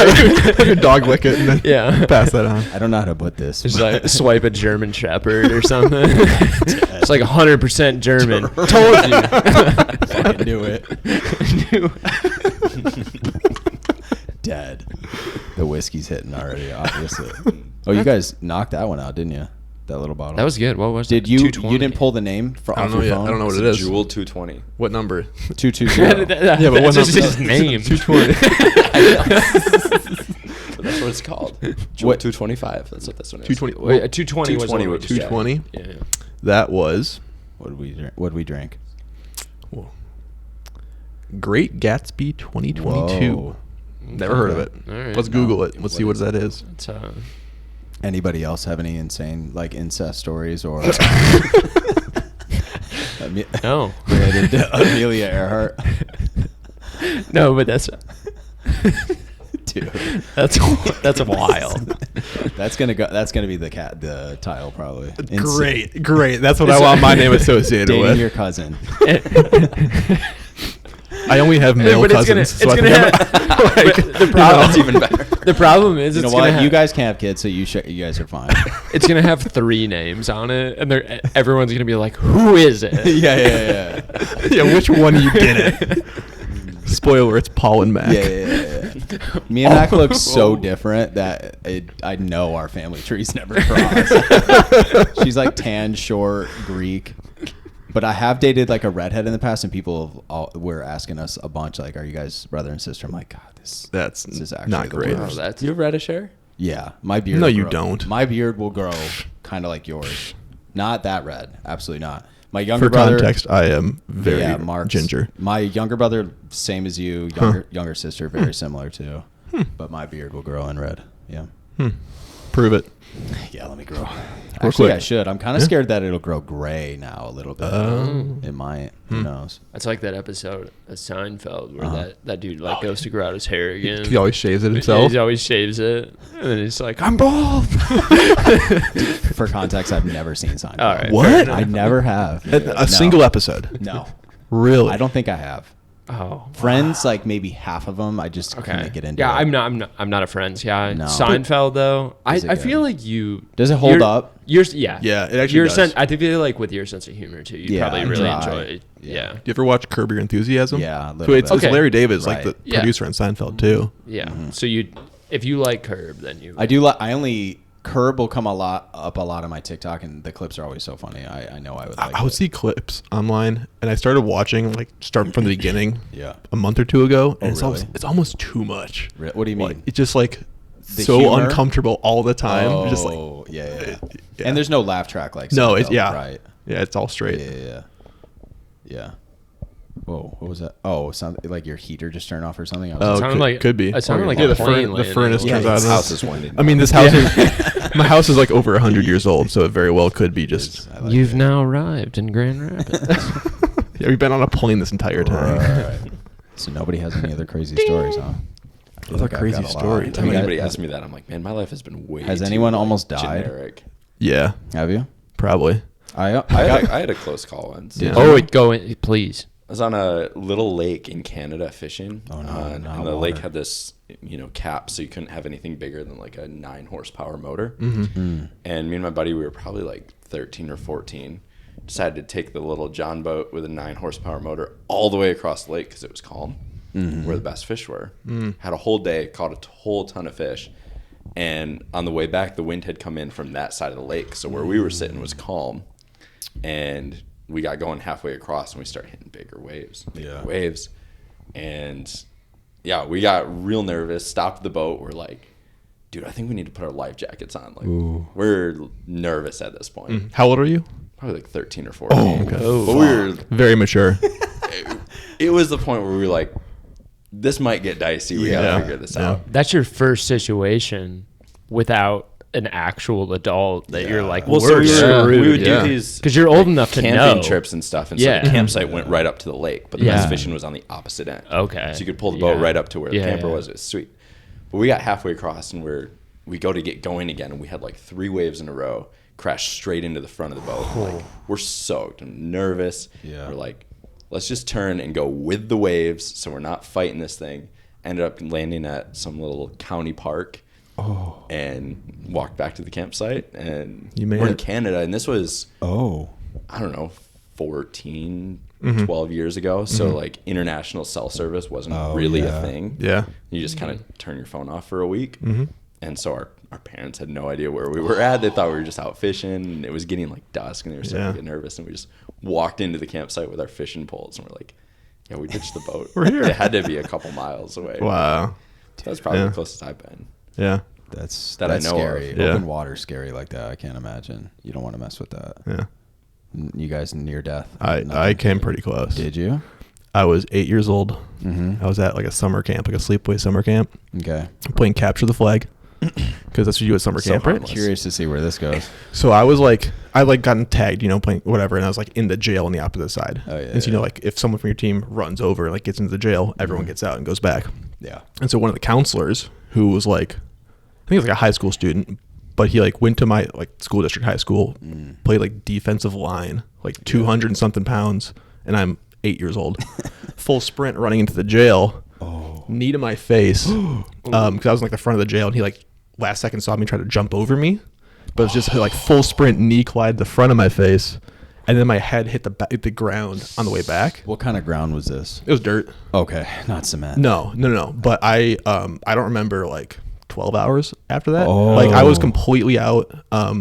Have your dog lick it and then Yeah. pass that on. I don't know how to put this. Just like swipe a German Shepherd or something. It's like 100% German. Told you. Fucking knew it. Dead. The whiskey's hitting already, obviously. Oh, you guys knocked that one out, didn't you? That little bottle. That was good. What was Did it? you? 220. You didn't pull the name from I off don't know your yet. phone? I don't know what it It's is. Juel 220. What number? 220. Yeah, but what That's just number? his name. 220. But that's what it's called. Juel What? 225. That's what this one is. 220. Wait, a 220 was 220 what we was just 220. said. Yeah. That was What did we drink? What did we drink? Great Gatsby 2022. Whoa. Never heard of it. All right. Let's Google it. Let's see what that is. It's, Anybody else have any insane like incest stories or no. related to Amelia Earhart? No, but that's Dude, that's wild. that's gonna be the title probably. Great. That's what I want my name associated Dating with. your cousin. I only have male But cousins. it's so I gonna think have, like, the problem. That's even better. The problem is You know it's gonna what? have, You guys can't have kids, so you guys are fine. it's gonna have 3 names on it, and everyone's gonna be like, "Who is it?" yeah. yeah, which one you did it? Spoiler, it's Paul and Mac. Yeah. Me and Mac look so different that I know our family trees never cross. She's like tan, short, Greek. But I have dated like a redhead in the past, and people were asking us a bunch, like, "Are you guys brother and sister?" I'm like, God, this is actually not the great. worst. Oh, that's You have reddish hair? Yeah, my beard. No, will you grow. don't. My beard will grow kind of like yours. Not that red. Absolutely not. My younger For brother. context, I am very Mark's, ginger. My younger brother, same as you. Younger sister, very similar too. But my beard will grow in red. Yeah. Prove it. Yeah, let me grow. Actually, quick. I should. I'm kind of scared that it'll grow gray now a little bit. It might. Who knows? That's like that episode of Seinfeld where that dude like goes to grow out his hair again. He always shaves it himself. He always shaves it, and then he's like, "I'm bald." For context, I've never seen Seinfeld. All right. What? I never have. A single episode. No. Really? I don't think I have. Oh, Friends, like maybe half of them. I just can't get into. Yeah, it. I'm not a Friends guy. No. Seinfeld though, I feel like you. Does it hold up? Yeah, it actually does. I think like with your sense of humor too, you probably really enjoy it. Yeah. Do you ever watch Curb Your Enthusiasm? Yeah, it's Larry David's like the producer on Seinfeld too. Yeah. So if you like Curb, then you. I do. I only. Curb will come up a lot on my TikTok, and the clips are always so funny. I know I would like I would see clips online, and I started watching, like, starting from the beginning a month or two ago, and it's almost too much. What do you mean? Like, it's just, like, so uncomfortable all the time. Oh, just like, yeah. And there's no laugh track like no, right. Yeah, it's all straight. Yeah. Whoa, what was that? Oh, something like your heater just turned off or something? Could be. It sounded like the furnace turns out. This house is winding. I mean, this house is, my house is like over 100 years old, so it very well could be just. You've now arrived in Grand Rapids. Yeah, we've been on a plane this entire time. Right. So nobody has any other crazy stories, huh? Other crazy stories. Every time anybody asks me that, I'm like, man, my life has been way. Has anyone almost died? Generic. Yeah. Have you? Probably. I had a close call once. Yeah. Oh, go in, please. I was on a little lake in Canada fishing. Oh, no, and the lake had this, cap, so you couldn't have anything bigger than like a 9 horsepower motor. Mm-hmm. And me and my buddy, we were probably like 13 or 14. Decided to take the little John boat with a 9 horsepower motor all the way across the lake because it was calm, where the best fish were. Had a whole day, caught a whole ton of fish. And on the way back, the wind had come in from that side of the lake. So where we were sitting was calm. And we got going halfway across and we started hitting bigger waves. And we got real nervous, stopped the boat. We're like, dude, I think we need to put our life jackets on. Like, we're nervous at this point. How old are you? Probably like 13 or 14. Oh, okay. But we were very mature. It was the point where we were like, this might get dicey. We got to figure this out. That's your first situation without an actual adult that you're like, well, we're screwed. We would do these because you're old enough to know camping trips and stuff, and so the campsite went right up to the lake, but the best fishing was on the opposite end. Okay, so you could pull the boat right up to where the camper was. It was sweet. But we got halfway across, and we go to get going again, and we had like 3 waves in a row crash straight into the front of the boat. Like, we're soaked and nervous. We're like, let's just turn and go with the waves, so we're not fighting this thing. Ended up landing at some little county park. And walked back to the campsite, and we're in Canada, and this was I don't know, 14 12 years ago, so like international cell service wasn't really a thing. You just kind of turn your phone off for a week. And so our parents had no idea where we were at. They thought we were just out fishing, and it was getting like dusk, and they were starting to get nervous, and we just walked into the campsite with our fishing poles, and we're like, we ditched the boat. We're here. It had to be a couple miles away. Wow. That's probably the closest I've been. That's I know scary. of. Open water scary like that. I can't imagine. You don't want to mess with that. You guys near death. I came pretty close. Did you? I was 8 years old. I was at like a summer camp, like a sleepaway summer camp. Okay. Playing capture the flag because that's what you do at summer camp, right? Curious to see where this goes. So I gotten tagged, playing whatever, and I was like in the jail on the opposite side. And so, like if someone from your team runs over, like gets into the jail, everyone gets out and goes back. Yeah. And so one of the counselors who was like, I think he was like a high school student, but he like went to my like school district high school, played like defensive line, like 200 and something pounds, and I'm 8 years old. Full sprint running into the jail, knee to my face, because I was in like the front of the jail, and he like last second saw me try to jump over me, but it was just like full sprint, knee collided the front of my face, and then my head hit the ground on the way back. What kind of ground was this? It was dirt. Okay, not cement. No. But I don't remember like 12 hours after that. Like I was completely out.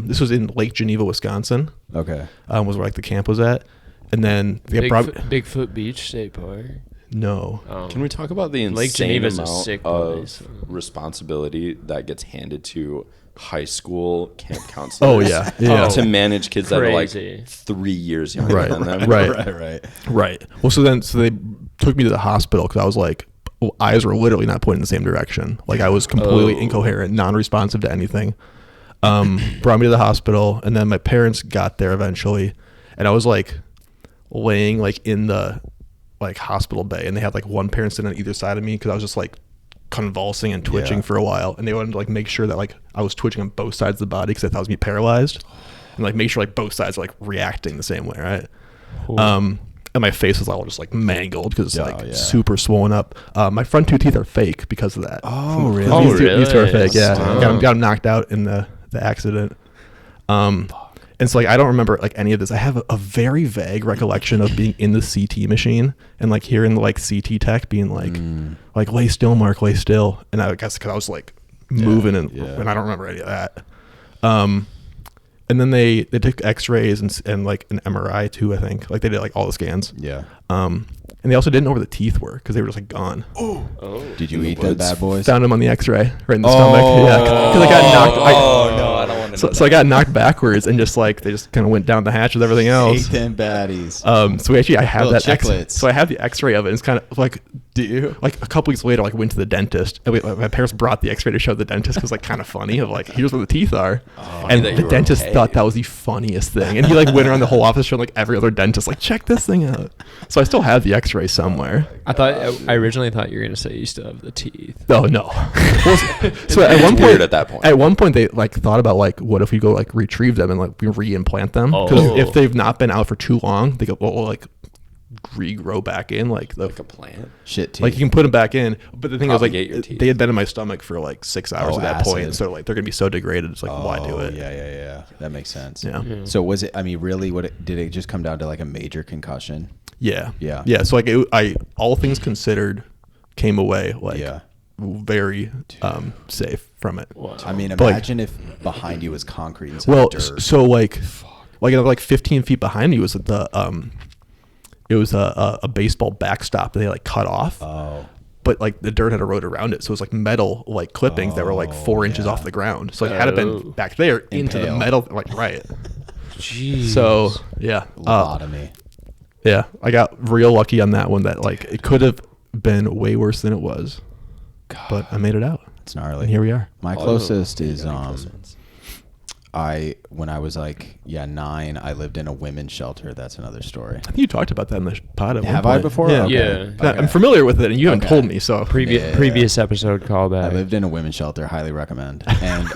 This was in Lake Geneva, Wisconsin. Okay. Was where like the camp was at. And then Bigfoot Beach State Park. No. Can we talk about the Lake insane Geneva's amount a sick of place. responsibility that gets handed to high school camp counselors? To manage kids that are like 3 years younger than them. Right. Well, so they took me to the hospital because I was like, eyes were literally not pointing in the same direction. Like I was completely incoherent, non-responsive to anything. Brought me to the hospital, and then my parents got there eventually, and I was like laying like in the like hospital bay, and they had like one parent sitting on either side of me because I was just like convulsing and twitching for a while, and they wanted to like make sure that like I was twitching on both sides of the body because I thought I was gonna be paralyzed, and like make sure like both sides are like reacting the same way, right? And and my face was all just like mangled because it's super swollen up. My front 2 teeth are fake because of that. Oh, really? These two are fake. Yeah, Wow. got them knocked out in the accident. And so like I don't remember like any of this. I have a very vague recollection of being in the CT machine and like hearing the like CT tech being like lay still, Mark, lay still. And I guess because I was like moving and I don't remember any of that. And then they took X-rays and like an MRI too. I think like they did like all the scans. Yeah. And they also didn't know where the teeth were because they were just like gone. Oh. Did you eat them bad boys? Found them on the X-ray right in the stomach. Yeah, because I got knocked. No, I don't want to. So I got knocked backwards and just like they just kind of went down the hatch with everything else. Ate them baddies. So actually I have Little that. chiclets. So I have the X-ray of it. It's kind of like, do you? Like a couple weeks later, like went to the dentist. And my parents brought the X-ray to show the dentist because like kind of funny of like here's where the teeth are. And the dentist thought that was the funniest thing. And he like went around the whole office showing like every other dentist like check this thing out. So I still have the X-ray somewhere. I originally thought you were gonna say you still have the teeth. Oh no. So at one point, weird at that point. At one point, they like thought about like, what if we go like retrieve them and like we re-implant them? Because if they've not been out for too long, they go well, like regrow back in like a plant. Shit teeth. Like you can put them back in, but the thing is like your teeth. they had been in my stomach for like 6 hours at that acid. point, so like they're gonna be so degraded. It's like why do it? Yeah. That makes sense. Yeah. So was it? I mean, really? Did it just come down to like a major concussion? Yeah. Yeah. So like I all things considered, came away like very safe from it. Wow. I mean, But, like, imagine if behind you was concrete instead Well, of dirt. so like 15 feet behind me was it was a baseball backstop that they like cut off. Oh. But like the dirt had eroded around it, so it was like metal like clippings that were like 4 inches off the ground. So it had it been back there into the Impale. metal, like right. Jeez. So yeah, Lobotomy. yeah, I got real lucky on that one. That like it could have been way worse than it was, but I made it out. It's gnarly. And here we are. My closest is when I was like 9, I lived in a women's shelter. That's another story. I think you talked about that in the pod at Have one I point. before? Yeah. Okay. Yeah. I'm familiar with it, and you haven't told me. So Previous episode callback. I lived in a women's shelter. Highly recommend. And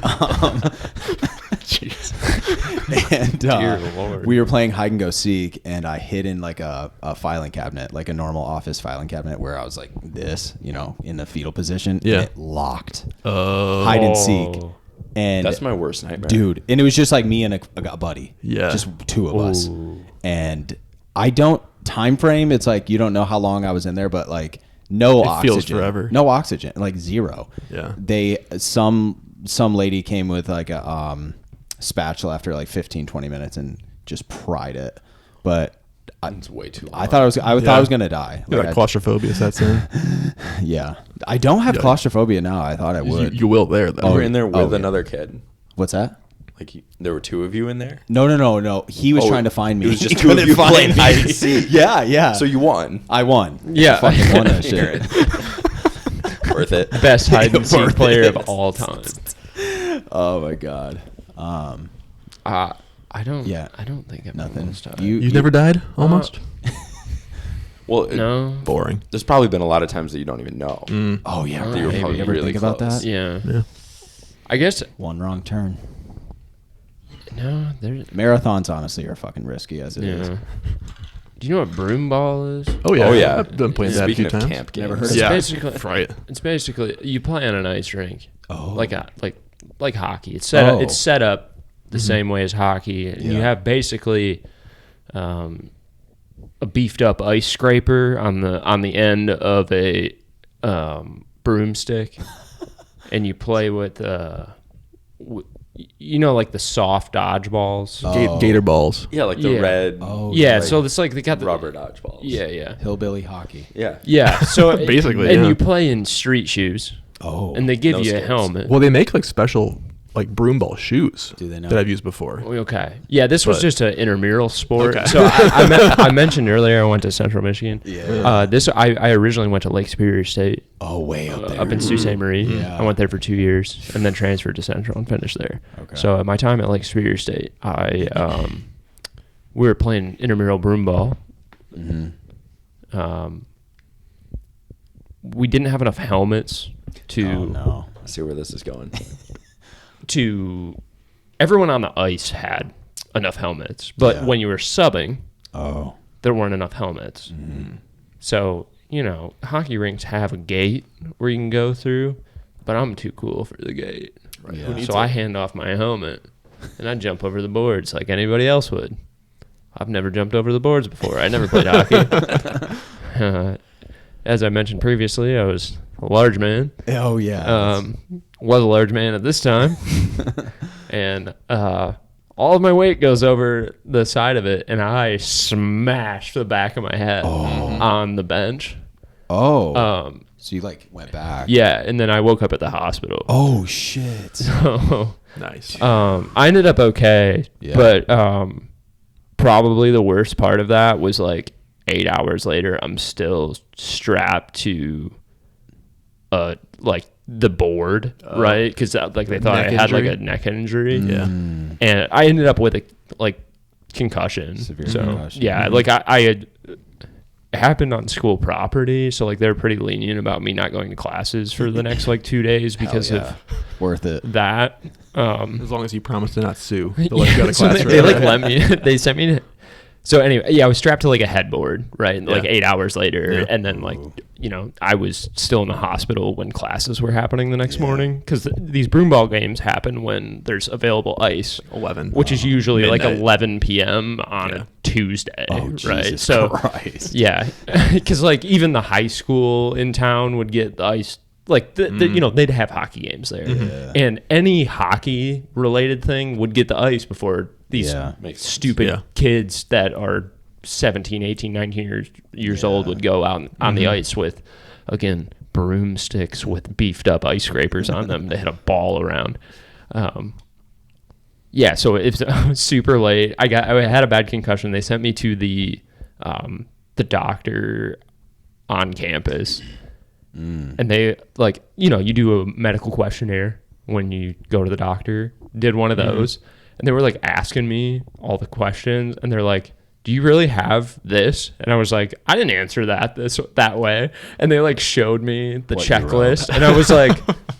Dear Lord. we were playing hide and go seek, and I hid in like a filing cabinet, like a normal office filing cabinet, where I was like this, in the fetal position. Yeah. And it locked. Oh. Hide and seek. And That's my worst nightmare, dude. And it was just like me and a buddy. Yeah. Just two of us. And I don't time frame. It's like you don't know how long I was in there, but like no oxygen. Feels forever. No oxygen. Like zero. Yeah. Some lady came with like a spatula after like 15-20 minutes and just pried it. But it's way too long. I thought I was gonna die. Like claustrophobia sets in. Yeah. I don't have claustrophobia now. I thought I would. You will there though. You were in there with another kid. What's that? Like there were two of you in there. No. He was trying to find me. It was just two of you playing hide and seek. Yeah. So you won. I won. Yeah. I fucking won that shit. Worth it. Best hide and seek player of all time. Oh my god. I don't think I've Nothing. almost died. You've never died almost. Well, No. Boring. there's probably been a lot of times that you don't even know. Oh yeah. That you were Maybe. probably You ever really think about close. that? Yeah. I guess One wrong turn. no. There's Marathons honestly are fucking risky as it is. yeah. Do you know what broom ball is? Oh yeah. Oh yeah. I've been playing that a Speaking few of times. camp games, Never heard of It's Yeah. basically Right. It's basically you play on an ice rink. Oh. Like hockey. It's set up the same way as hockey. And you have basically a beefed up ice scraper on the end of a broomstick, and you play with like the soft dodgeballs. Gator balls. Yeah, like the red. Oh, Yeah, like so it's like they got the rubber dodgeballs. Yeah. hillbilly hockey. Yeah. Yeah, so Basically, and yeah. you play in street shoes. Oh. And they give No you a skates. helmet. Well, they make like special like broom ball shoes. Do they now? That I've used before. Okay. Yeah, this was But- just an intramural sport. Okay. So I mentioned earlier I went to Central Michigan. Yeah. I originally went to Lake Superior State. Oh, way up there. Up in Sault Ste. Marie. Yeah. I went there for 2 years and then transferred to Central and finished there. Okay. So at my time at Lake Superior State, we were playing intramural broom ball. Mm-hmm. We didn't have enough helmets to Oh, no. I see where this is going. everyone on the ice had enough helmets, but Yeah. when you were subbing, Oh. there weren't enough helmets. So, hockey rinks have a gate where you can go through, but I'm too cool for the gate. Right. Yeah. So I hand off my helmet and I jump over the boards like anybody else would. I've never jumped over the boards before. I never played hockey. As I mentioned previously, I was a large man. Oh, yeah. Was a large man at this time. And all of my weight goes over the side of it, and I smashed the back of my head on the bench. Oh. So you like went back. Yeah, and then I woke up at the hospital. Oh, shit. So, nice. I ended up okay, but probably the worst part of that was like 8 hours later, I'm still strapped to like the board, right? Because like they thought I had like a neck injury. Yeah. And I ended up with a like concussion. Severe so concussion. yeah, like I had, it happened on school property, so like they're pretty lenient about me not going to classes for the next like 2 days because of worth it. that. As long as you promise to not sue, they'll let you go to class. They like let me. They sent me to. So anyway, I was strapped to like a headboard, right? Like 8 hours later, and then like I was still in the hospital when classes were happening the next morning because these broomball games happen when there's available ice, 11, which is usually midnight. like 11 p.m. on a Tuesday, Jesus right? So Christ. yeah, because like even the high school in town would get the ice. Like they'd have hockey games there, and any hockey related thing would get the ice before these stupid kids that are 17, 18, 19 years old would go out on the ice with, again, broomsticks with beefed up ice scrapers on them to hit a ball around. So it was super late. I had a bad concussion. They sent me to the doctor on campus. And they you do a medical questionnaire when you go to the doctor. Did one of those, and they were like asking me all the questions, and they're like, "Do you really have this?" And I was like, "I didn't answer that way." And they like showed me the checklist, and I was like,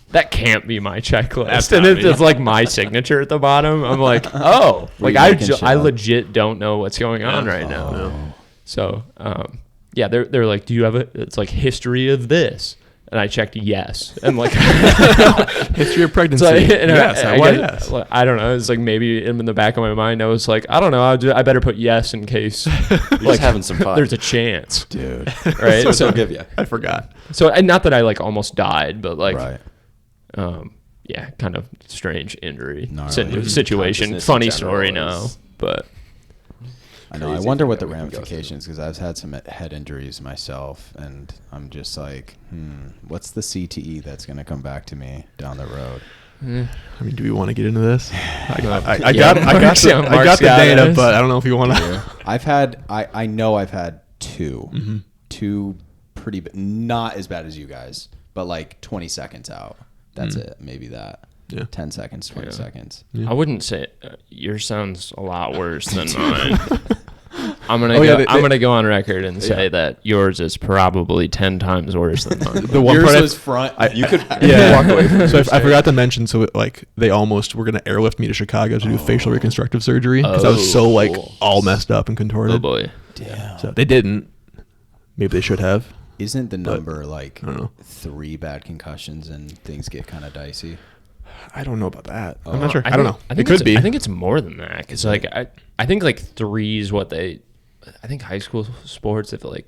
"That can't be my checklist." And it's like my signature at the bottom. I'm like, "Oh, like I legit don't know what's going on right now." No. So. They're like, do you have it's like history of this? And I checked yes. And like history of pregnancy. So yes. I don't know. It's like maybe in the back of my mind, I was like, I don't know. I better put yes in case like having some fun. There's a chance, dude. Right? So give you. I forgot. So and not that I like almost died, but like, right. kind of strange injury Gnarly. Situation. Funny story now, but. I know. I wonder what the ramifications, because I've had some head injuries myself, and I'm just like, what's the CTE that's going to come back to me down the road? I mean, do we want to get into this? I got the data, but I don't know if you want to. I know I've had two pretty, not as bad as you guys, but like 20 seconds out. That's it. Maybe that. Yeah. 10 seconds, 20 seconds. Yeah. I wouldn't say yours sounds a lot worse than mine. I'm gonna go on record and say that yours is probably 10 times worse than mine. The one yours part was front. You could walk away from. So I forgot to mention. So they almost were gonna airlift me to Chicago to do facial reconstructive surgery because I was so all messed up and contorted. Oh boy, damn. So they didn't. Maybe they should have. Isn't the number I don't know, 3 bad concussions and things get kind of dicey? I don't know about that. I'm not sure. I don't know. It could be. I think it's more than that because like I think like 3 is what they. I think high school sports, if I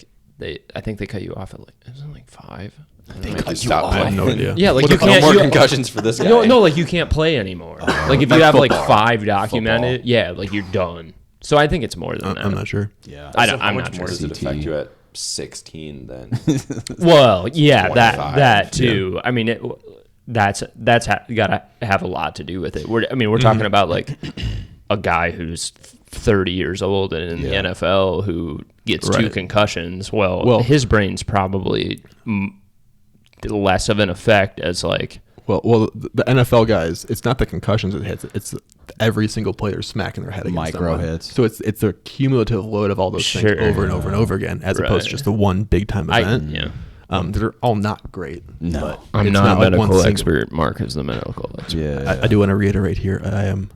think they cut you off at isn't it like 5? They cut you off. I have no idea. Yeah, like you can't. No more concussions for this guy. No, like you can't play anymore. Like if you have like 5 documented, like you're done. So I think it's more than that. I'm not sure. Yeah, I'm not sure. More does it affect you at 16 then? Well, yeah, that too. Yeah. I mean, that's gotta have a lot to do with it. We're talking about like a guy who's 30 years old and in the NFL who gets 2 concussions. Well, his brain's probably less of an effect as like. Well, the NFL guys, it's not the concussions it hits; it's every single player smacking their head against micro hits. So it's the cumulative load of all those things over and over and over again, as opposed to just the one big time event. They're all not great. No, I'm not a medical expert. Mark is the medical expert. Yeah, I do want to reiterate here. I am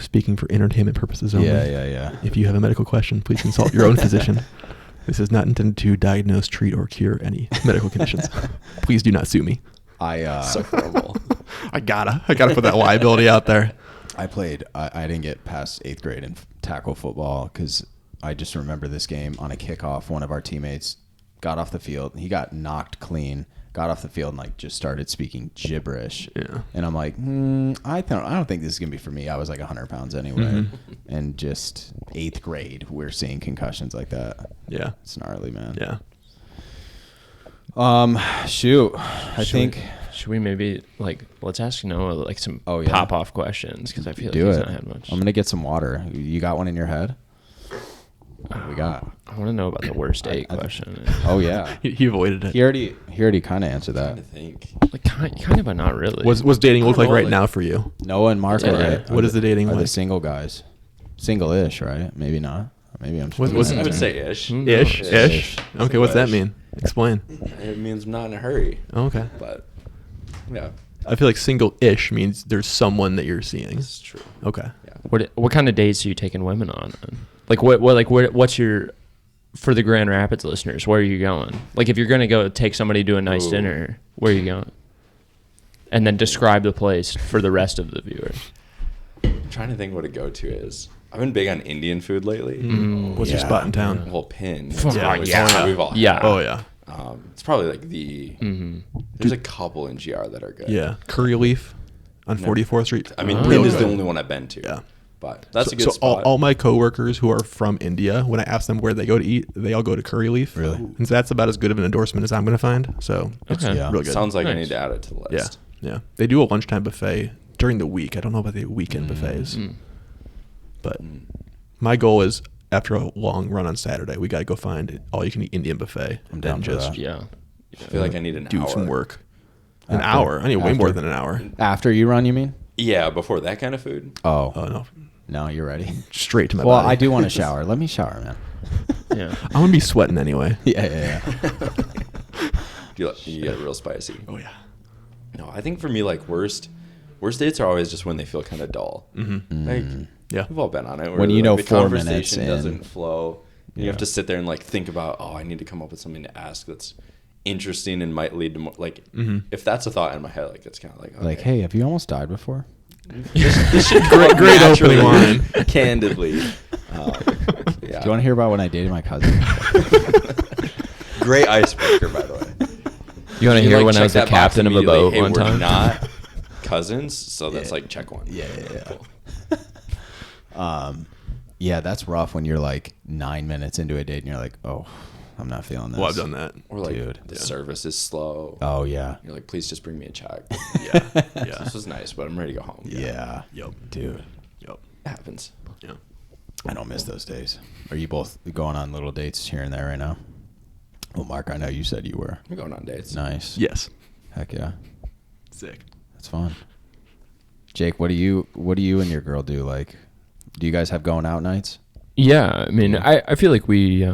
Speaking for entertainment purposes only. Yeah. If you have a medical question, please consult your own physician. This is not intended to diagnose, treat, or cure any medical conditions. Please do not sue me. So horrible. I gotta put that liability out there. I didn't get past 8th grade in tackle football because I just remember this game on a kickoff. One of our teammates got off the field. He got knocked clean, got off the field, and like just started speaking gibberish. Yeah. And I'm like, I don't think this is gonna be for me. I was like 100 pounds anyway, and just 8th grade, we're seeing concussions like that. Yeah, it's gnarly, man. Yeah. Shoot, Should we maybe let's ask Noah like some pop off questions because I feel like he's not had much. I'm gonna get some water. You got one in your head? What we got? I want to know about the worst date question. Oh yeah, he avoided it. He already kind of answered that. I think kind of, but not really. What's dating look like right now for you? Noah and Mark are right. What is the dating like? like? The single guys, single-ish, right? Maybe not. Maybe I'm. I would say ish. Ish. Okay, what's that mean? Explain. It means I'm not in a hurry. Okay. But yeah, I feel like single-ish means there's someone that you're seeing. it's true. Okay. Yeah. What kind of dates are you taking women on? Like what's your, for the Grand Rapids listeners, where are you going? Like if you're gonna go take somebody to a nice dinner, where are you going? And then describe the place for the rest of the viewers. I'm trying to think what a go-to is. I've been big on Indian food lately. What's your spot in town? Whole pin. Yeah. We've all Yeah. had. Oh yeah. It's probably like the. There's a couple in GR that are good. Yeah. Curry Leaf on 44th Street. I mean, Oh, Pin is good. the only one I've been to. Yeah. But that's a good So spot. all my coworkers who are from India, when I ask them where they go to eat, they all go to Curry Leaf. Really? And so that's about as good of an endorsement as I'm going to find. So it's Okay. real good. Sounds like I Nice. need to add it to the Yeah. list. Yeah. They do a lunchtime buffet during the week. I don't know about the weekend buffets. But my goal is after a long run on Saturday, we got to go find all you can eat Indian buffet. I'm down and for just that. Yeah. I feel like I need an do hour. some work. An After- hour? I need way after. more than an hour. After you run, you mean? Yeah, before that kind of food. Oh, Oh no. no, you're ready. Straight to my Well, body. I do want to shower. Let me shower, man. Yeah. I'm going to be sweating anyway. Yeah. You get real spicy. Oh yeah. No, I think for me, like worst dates are always just when they feel kind of dull. Like, Yeah. we've all been on it. Where When you like, know the 4 conversation minutes in. doesn't flow. You Yeah. have to sit there and like think about, oh, I need to come up with something to ask that's interesting and might lead to more. Like, if that's a thought in my head, like it's kind of like, okay. Like, hey, have you almost died before? this should Great opening line. Candidly, Do you want to hear about when I dated my cousin? Great icebreaker, by the way. You want to hear when I was the captain of a boat hey, one we're time? not cousins, so that's like check one. Yeah. Cool. Yeah, that's rough when you're like 9 minutes into a date and you're like, oh, I'm not feeling this. Well, I've done that. Or like Dude. the service is slow. Oh, yeah. You're like, please just bring me a check. Yeah. Yeah. This was nice, but I'm ready to go home. Yeah. Yep. Dude, Yep. It happens. Yeah. I don't miss those days. Are you both going on little dates here and there right now? Well, Mark, I know you said you were. We're going on dates. Nice. Yes. Heck yeah. Sick. That's fun. Jake, what do you and your girl do? Like, do you guys have going out nights? Yeah, I mean, I feel like we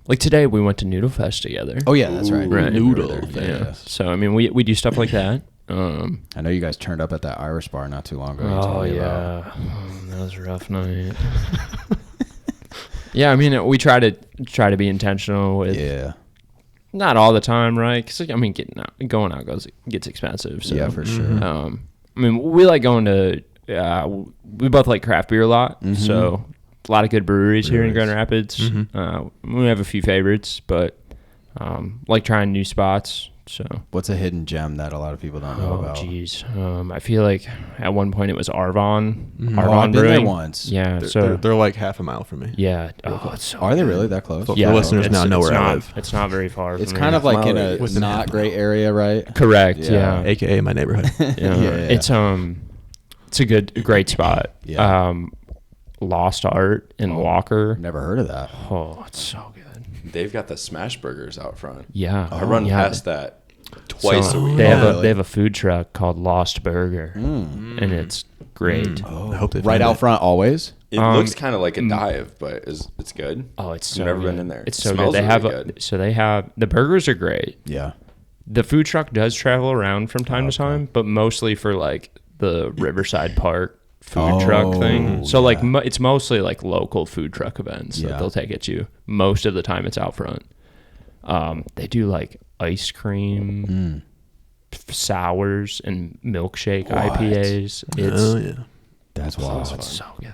like today we went to Noodle Fest together. Oh yeah, that's right. Right. Noodle Yeah. Fest. So I mean, we do stuff like that. I know you guys turned up at that Irish bar not too long ago. You told me about. That was a rough night. Yeah, I mean, we try to be intentional with. Yeah. Not all the time, right? Because I mean, going out gets expensive. So Yeah, for sure. I mean, we like going to. We both like craft beer a lot, so a lot of good breweries here in Grand Rapids. We have a few favorites, but like trying new spots. So What's a hidden gem that a lot of people don't know oh about? geez, I feel like at one point it was Arvon. Oh, I've been there Brewing. once. Yeah, They're like half a mile from me. yeah. Oh, it's so Are they really that close? So yeah, for listeners now know where I not, live. It's not very far. It's from kind me. of like in Mile a radius. Within not half great area, right? correct. Yeah. Yeah. AKA my neighborhood. Yeah. It's a great spot. Yeah. Lost Art in Walker. Never heard of that. Oh, it's so good. They've got the smash burgers out front. Yeah. I run yeah. past that twice So a week. They have really? they have a food truck called Lost Burger, and it's great. I hope they Right find out it. front always? It looks kind of like a dive, but it's good. Oh, it's so I've never good. been in there. It's It so good. smells They have really good. so they have the burgers are great. Yeah. The food truck does travel around from time to time, but mostly for like the Riverside Park food truck thing. So like it's mostly like local food truck events that they'll take at you. Most of the time it's out front. They do like ice cream, sours, and milkshake IPAs. It's that's wild. It's so good.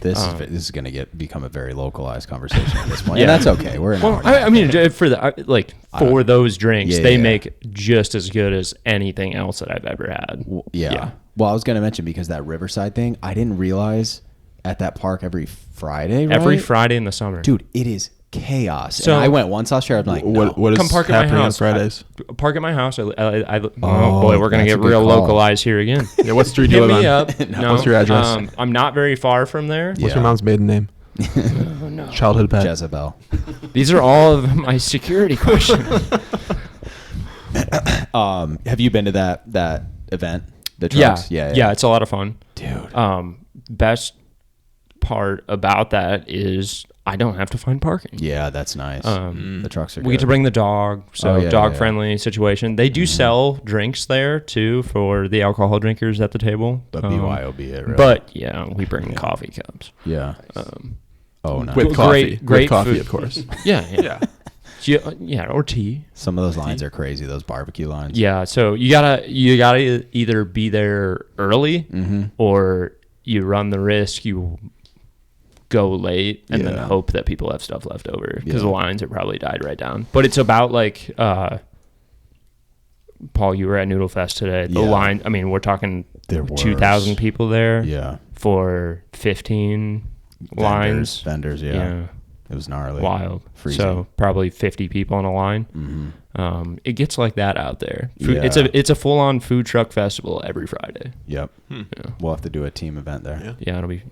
This is going to become a very localized conversation at this point. Yeah, that's okay. We're I mean, for those drinks, they make just as good as anything else that I've ever had. Yeah. Well, I was going to mention, because that Riverside thing, I didn't realize at that park every Friday. Right? Every Friday in the summer, dude, it is chaos. So and I went once last year. I'm like, what is come park happening at my house on Fridays? Park at my house. Oh boy, we're gonna get real localized here again. Yeah, what street do you live on? Up. No. What's your address? I'm not very far from there. What's your mom's maiden name? No. Childhood pet. Jezebel. These are all of my security questions. Have you been to that event? The trucks? Yeah. It's a lot of fun, dude. Best part about that is I don't have to find parking. Yeah, that's nice. The trucks are good. We get to bring the dog, so dog-friendly situation. They do sell drinks there, too, for the alcohol drinkers at the table. But BYOB it, really. But, we bring coffee cups. Yeah. Nice. With coffee. Great with coffee, food. of course. Yeah. Yeah, or tea. Some of those lines are crazy, those barbecue lines. Yeah, so you gotta either be there early or you run the risk you go late and then hope that people have stuff left over, because the lines have probably died right down. But it's about like Paul, you were at Noodle Fest today. The line, I mean, we're talking 2,000 people there. Yeah. For 15 lines. Vendors, yeah. It was gnarly. Wild. Freezing. So probably 50 people on a line. It gets like that out there. It's a full-on food truck festival every Friday. Yep. Yeah. We'll have to do a team event there. Yeah, it'll be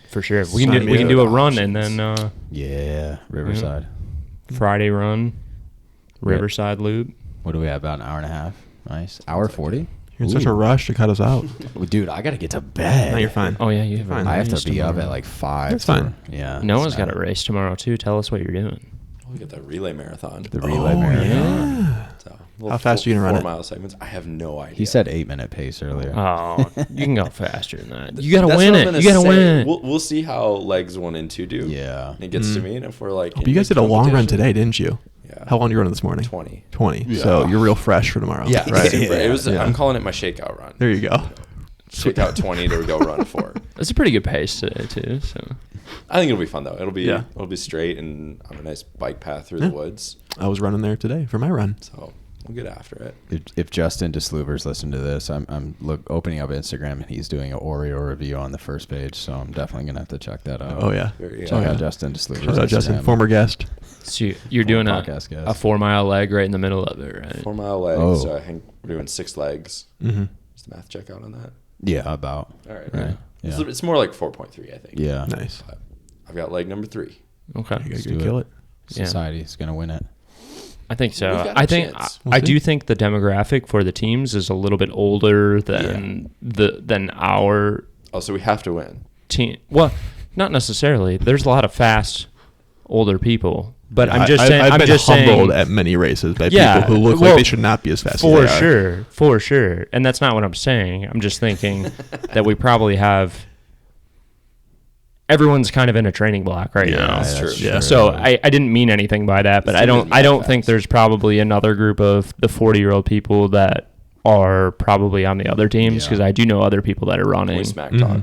for sure. We can do a run and then Riverside. Friday run, Riverside Loop. What do we have? About an hour and a half. Nice. Hour 40. You're in such a rush to cut us out. Well, dude, I got to get to bed. No, you're fine. Oh, yeah, you're fine. I have to be up at like 5. That's fine. Yeah. Noah's got a race tomorrow, too. Tell us what you're doing. We got that relay marathon. The relay marathon. Yeah. So, how fast are you going to run it? 4-mile segments. I have no idea. He said 8-minute pace earlier. Oh, you can go faster than that. You got to win it. You got to win it. We'll see how legs 1 and 2 do. Yeah. It gets to me, and if we're like... But you guys did a long run today, didn't you? Yeah. How long did you run this morning? 20. Yeah. So you're real fresh for tomorrow. Yeah. Right. It was. I'm calling it my shakeout run. There you go. Shakeout 20 to go run 4. That's a pretty good pace today, too. So I think it'll be fun, though. It'll be straight and on a nice bike path through the woods. I was running there today for my run. So we'll get after it. If Justin DeSluver's listening to this, I'm opening up Instagram and he's doing an Oreo review on the first page, so I'm definitely gonna have to check that out. Oh yeah, Justin DeSluver. Shout out Justin, former guest. So you're doing a 4-mile leg right in the middle of it, right? 4-mile legs. Oh. So I think we're doing 6 legs. Mm-hmm. Does the math check out on that? Yeah, about. All right. Right. Yeah. It's more like 4.3, I think. Yeah. Nice. But I've got leg number 3. Okay. You gotta kill it. Society's gonna win it. I think so. I think I do think the demographic for the teams is a little bit older than our. Oh, so we have to win. Team. Well, not necessarily. There's a lot of fast older people, but I'm just saying. I've been humbled at many races by people who look like they should not be as fast. For sure, and that's not what I'm saying. I'm just thinking that we probably have. Everyone's kind of in a training block right now. That's true. Yeah. So I didn't mean anything by that, but I don't think there's probably another group of the 40-year-old people that are probably on the other teams, because I do know other people that are running. Smack talk.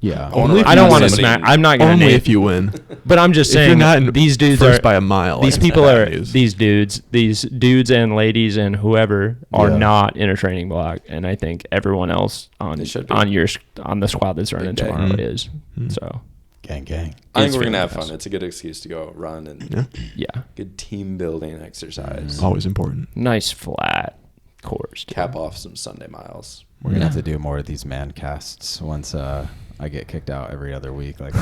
Yeah. I don't want to smack. I'm not going to only if you win. But I'm just saying, these dudes first are by a mile. These people are these dudes and ladies and whoever are not in a training block, and I think everyone else on the squad that's running tomorrow is. So gang. I think we're gonna have fun. It's a good excuse to go run and good team building exercise. Always important. Nice flat course. Cap off some Sunday miles. We're gonna have to do more of these man casts once I get kicked out every other week. Like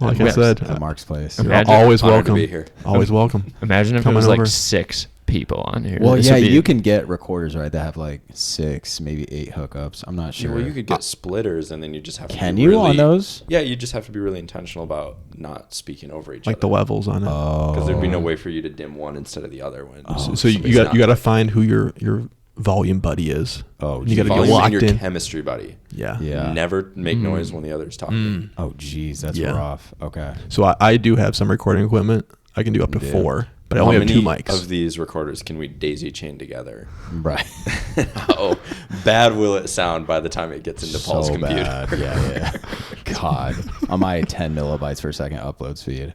I said, at Mark's place. You're always welcome. To be here. Always welcome. Imagine if it was like 6 people on here. Well, you can get recorders, right, that have like 6, maybe 8 hookups. I'm not sure. Well, you could get splitters, and then you just have to. Can you on those? Yeah, you just have to be really intentional about not speaking over each other. Like the levels on it. Because there'd be no way for you to dim one instead of the other one. So you got to find who you're volume buddy is. Oh, you got to be volume locked and your in. chemistry buddy. Yeah. Never make noise when the other's talking. Oh, geez, that's rough. Okay. So I do have some recording equipment. I can do up to 4, but I only have 2 mics. Of these recorders can we daisy chain together? Right. How bad will it sound by the time it gets into Paul's computer? Bad. Yeah. God, on my 10 millibytes per second upload speed.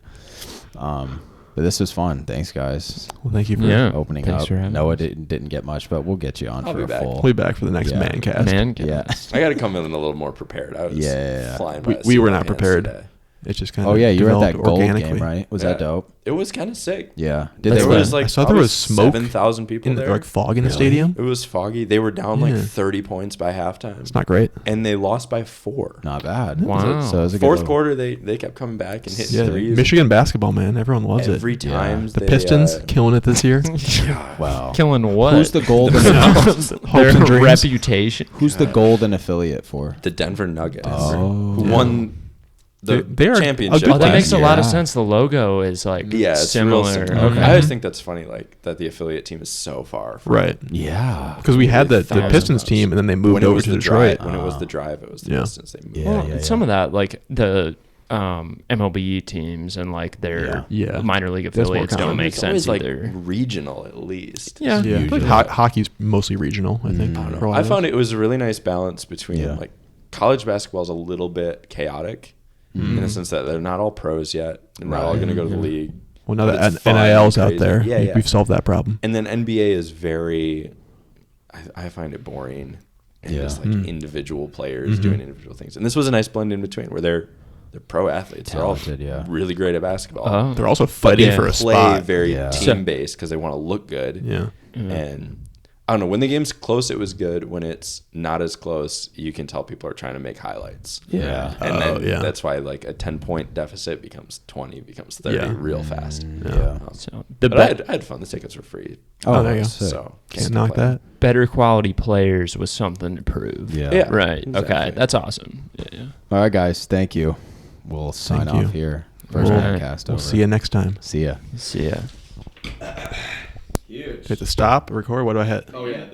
But this was fun. Thanks, guys. Well, thank you for opening up. Noah didn't get much, but we'll get you on for a full. We'll be back for the next Mancast. Yeah. I got to come in a little more prepared. I was flying by. We were not prepared. Today. It's just kind of. Oh yeah, you were at that gold game, right? Was that dope? It was kind of sick. Yeah. There was like I saw there was smoke. 7,000 people there. Like fog in the stadium. It was foggy. They were down like 30 points by halftime. It's not great. And they lost by 4. Not bad. Wow. So it was a fourth quarter, they kept coming back and hitting threes. Michigan basketball, man. Everyone loves it. Every time. The Pistons killing it this year. Wow. Killing what? Who's the golden? Their reputation. Who's the golden affiliate for? The Denver Nuggets. Oh. Who won the championship. Oh, that makes a lot of sense. The logo is like similar. Okay. I always think that's funny, like that the affiliate team is so far from right. Yeah. Because we had the Pistons team, and then they moved over to Detroit. When it was the Drive, it was the Pistons. They moved. Some of that, like the MLB teams and like their minor league affiliates don't make sense either. Like regional, at least. Yeah. Like hockey's mostly regional, I think. I found it was a really nice balance between like college basketball is a little bit chaotic. In the sense that they're not all pros yet. They're not all going to go to the league. Well, now that NIL's out there, we've solved that problem. And then NBA is very, I find it boring. And just like individual players doing individual things. And this was a nice blend in between where they're pro athletes. Talented, they're all really great at basketball. They're also fighting for a spot. Play very team-based because they want to look good. Yeah. And I don't know. When the game's close, it was good. When it's not as close, you can tell people are trying to make highlights. Yeah. And then that's why like a 10-point deficit becomes 20, becomes 30 real fast. Yeah. So I had fun. The tickets were free. Oh, there you go. So can't knock that. Better quality players was something to prove. Yeah. Right. Exactly. Okay. That's awesome. Yeah. All right, guys. Thank you. We'll sign off here. First podcast over. We'll see you next time. See ya. See ya. Hit the stop, record. What do I hit? Oh yeah.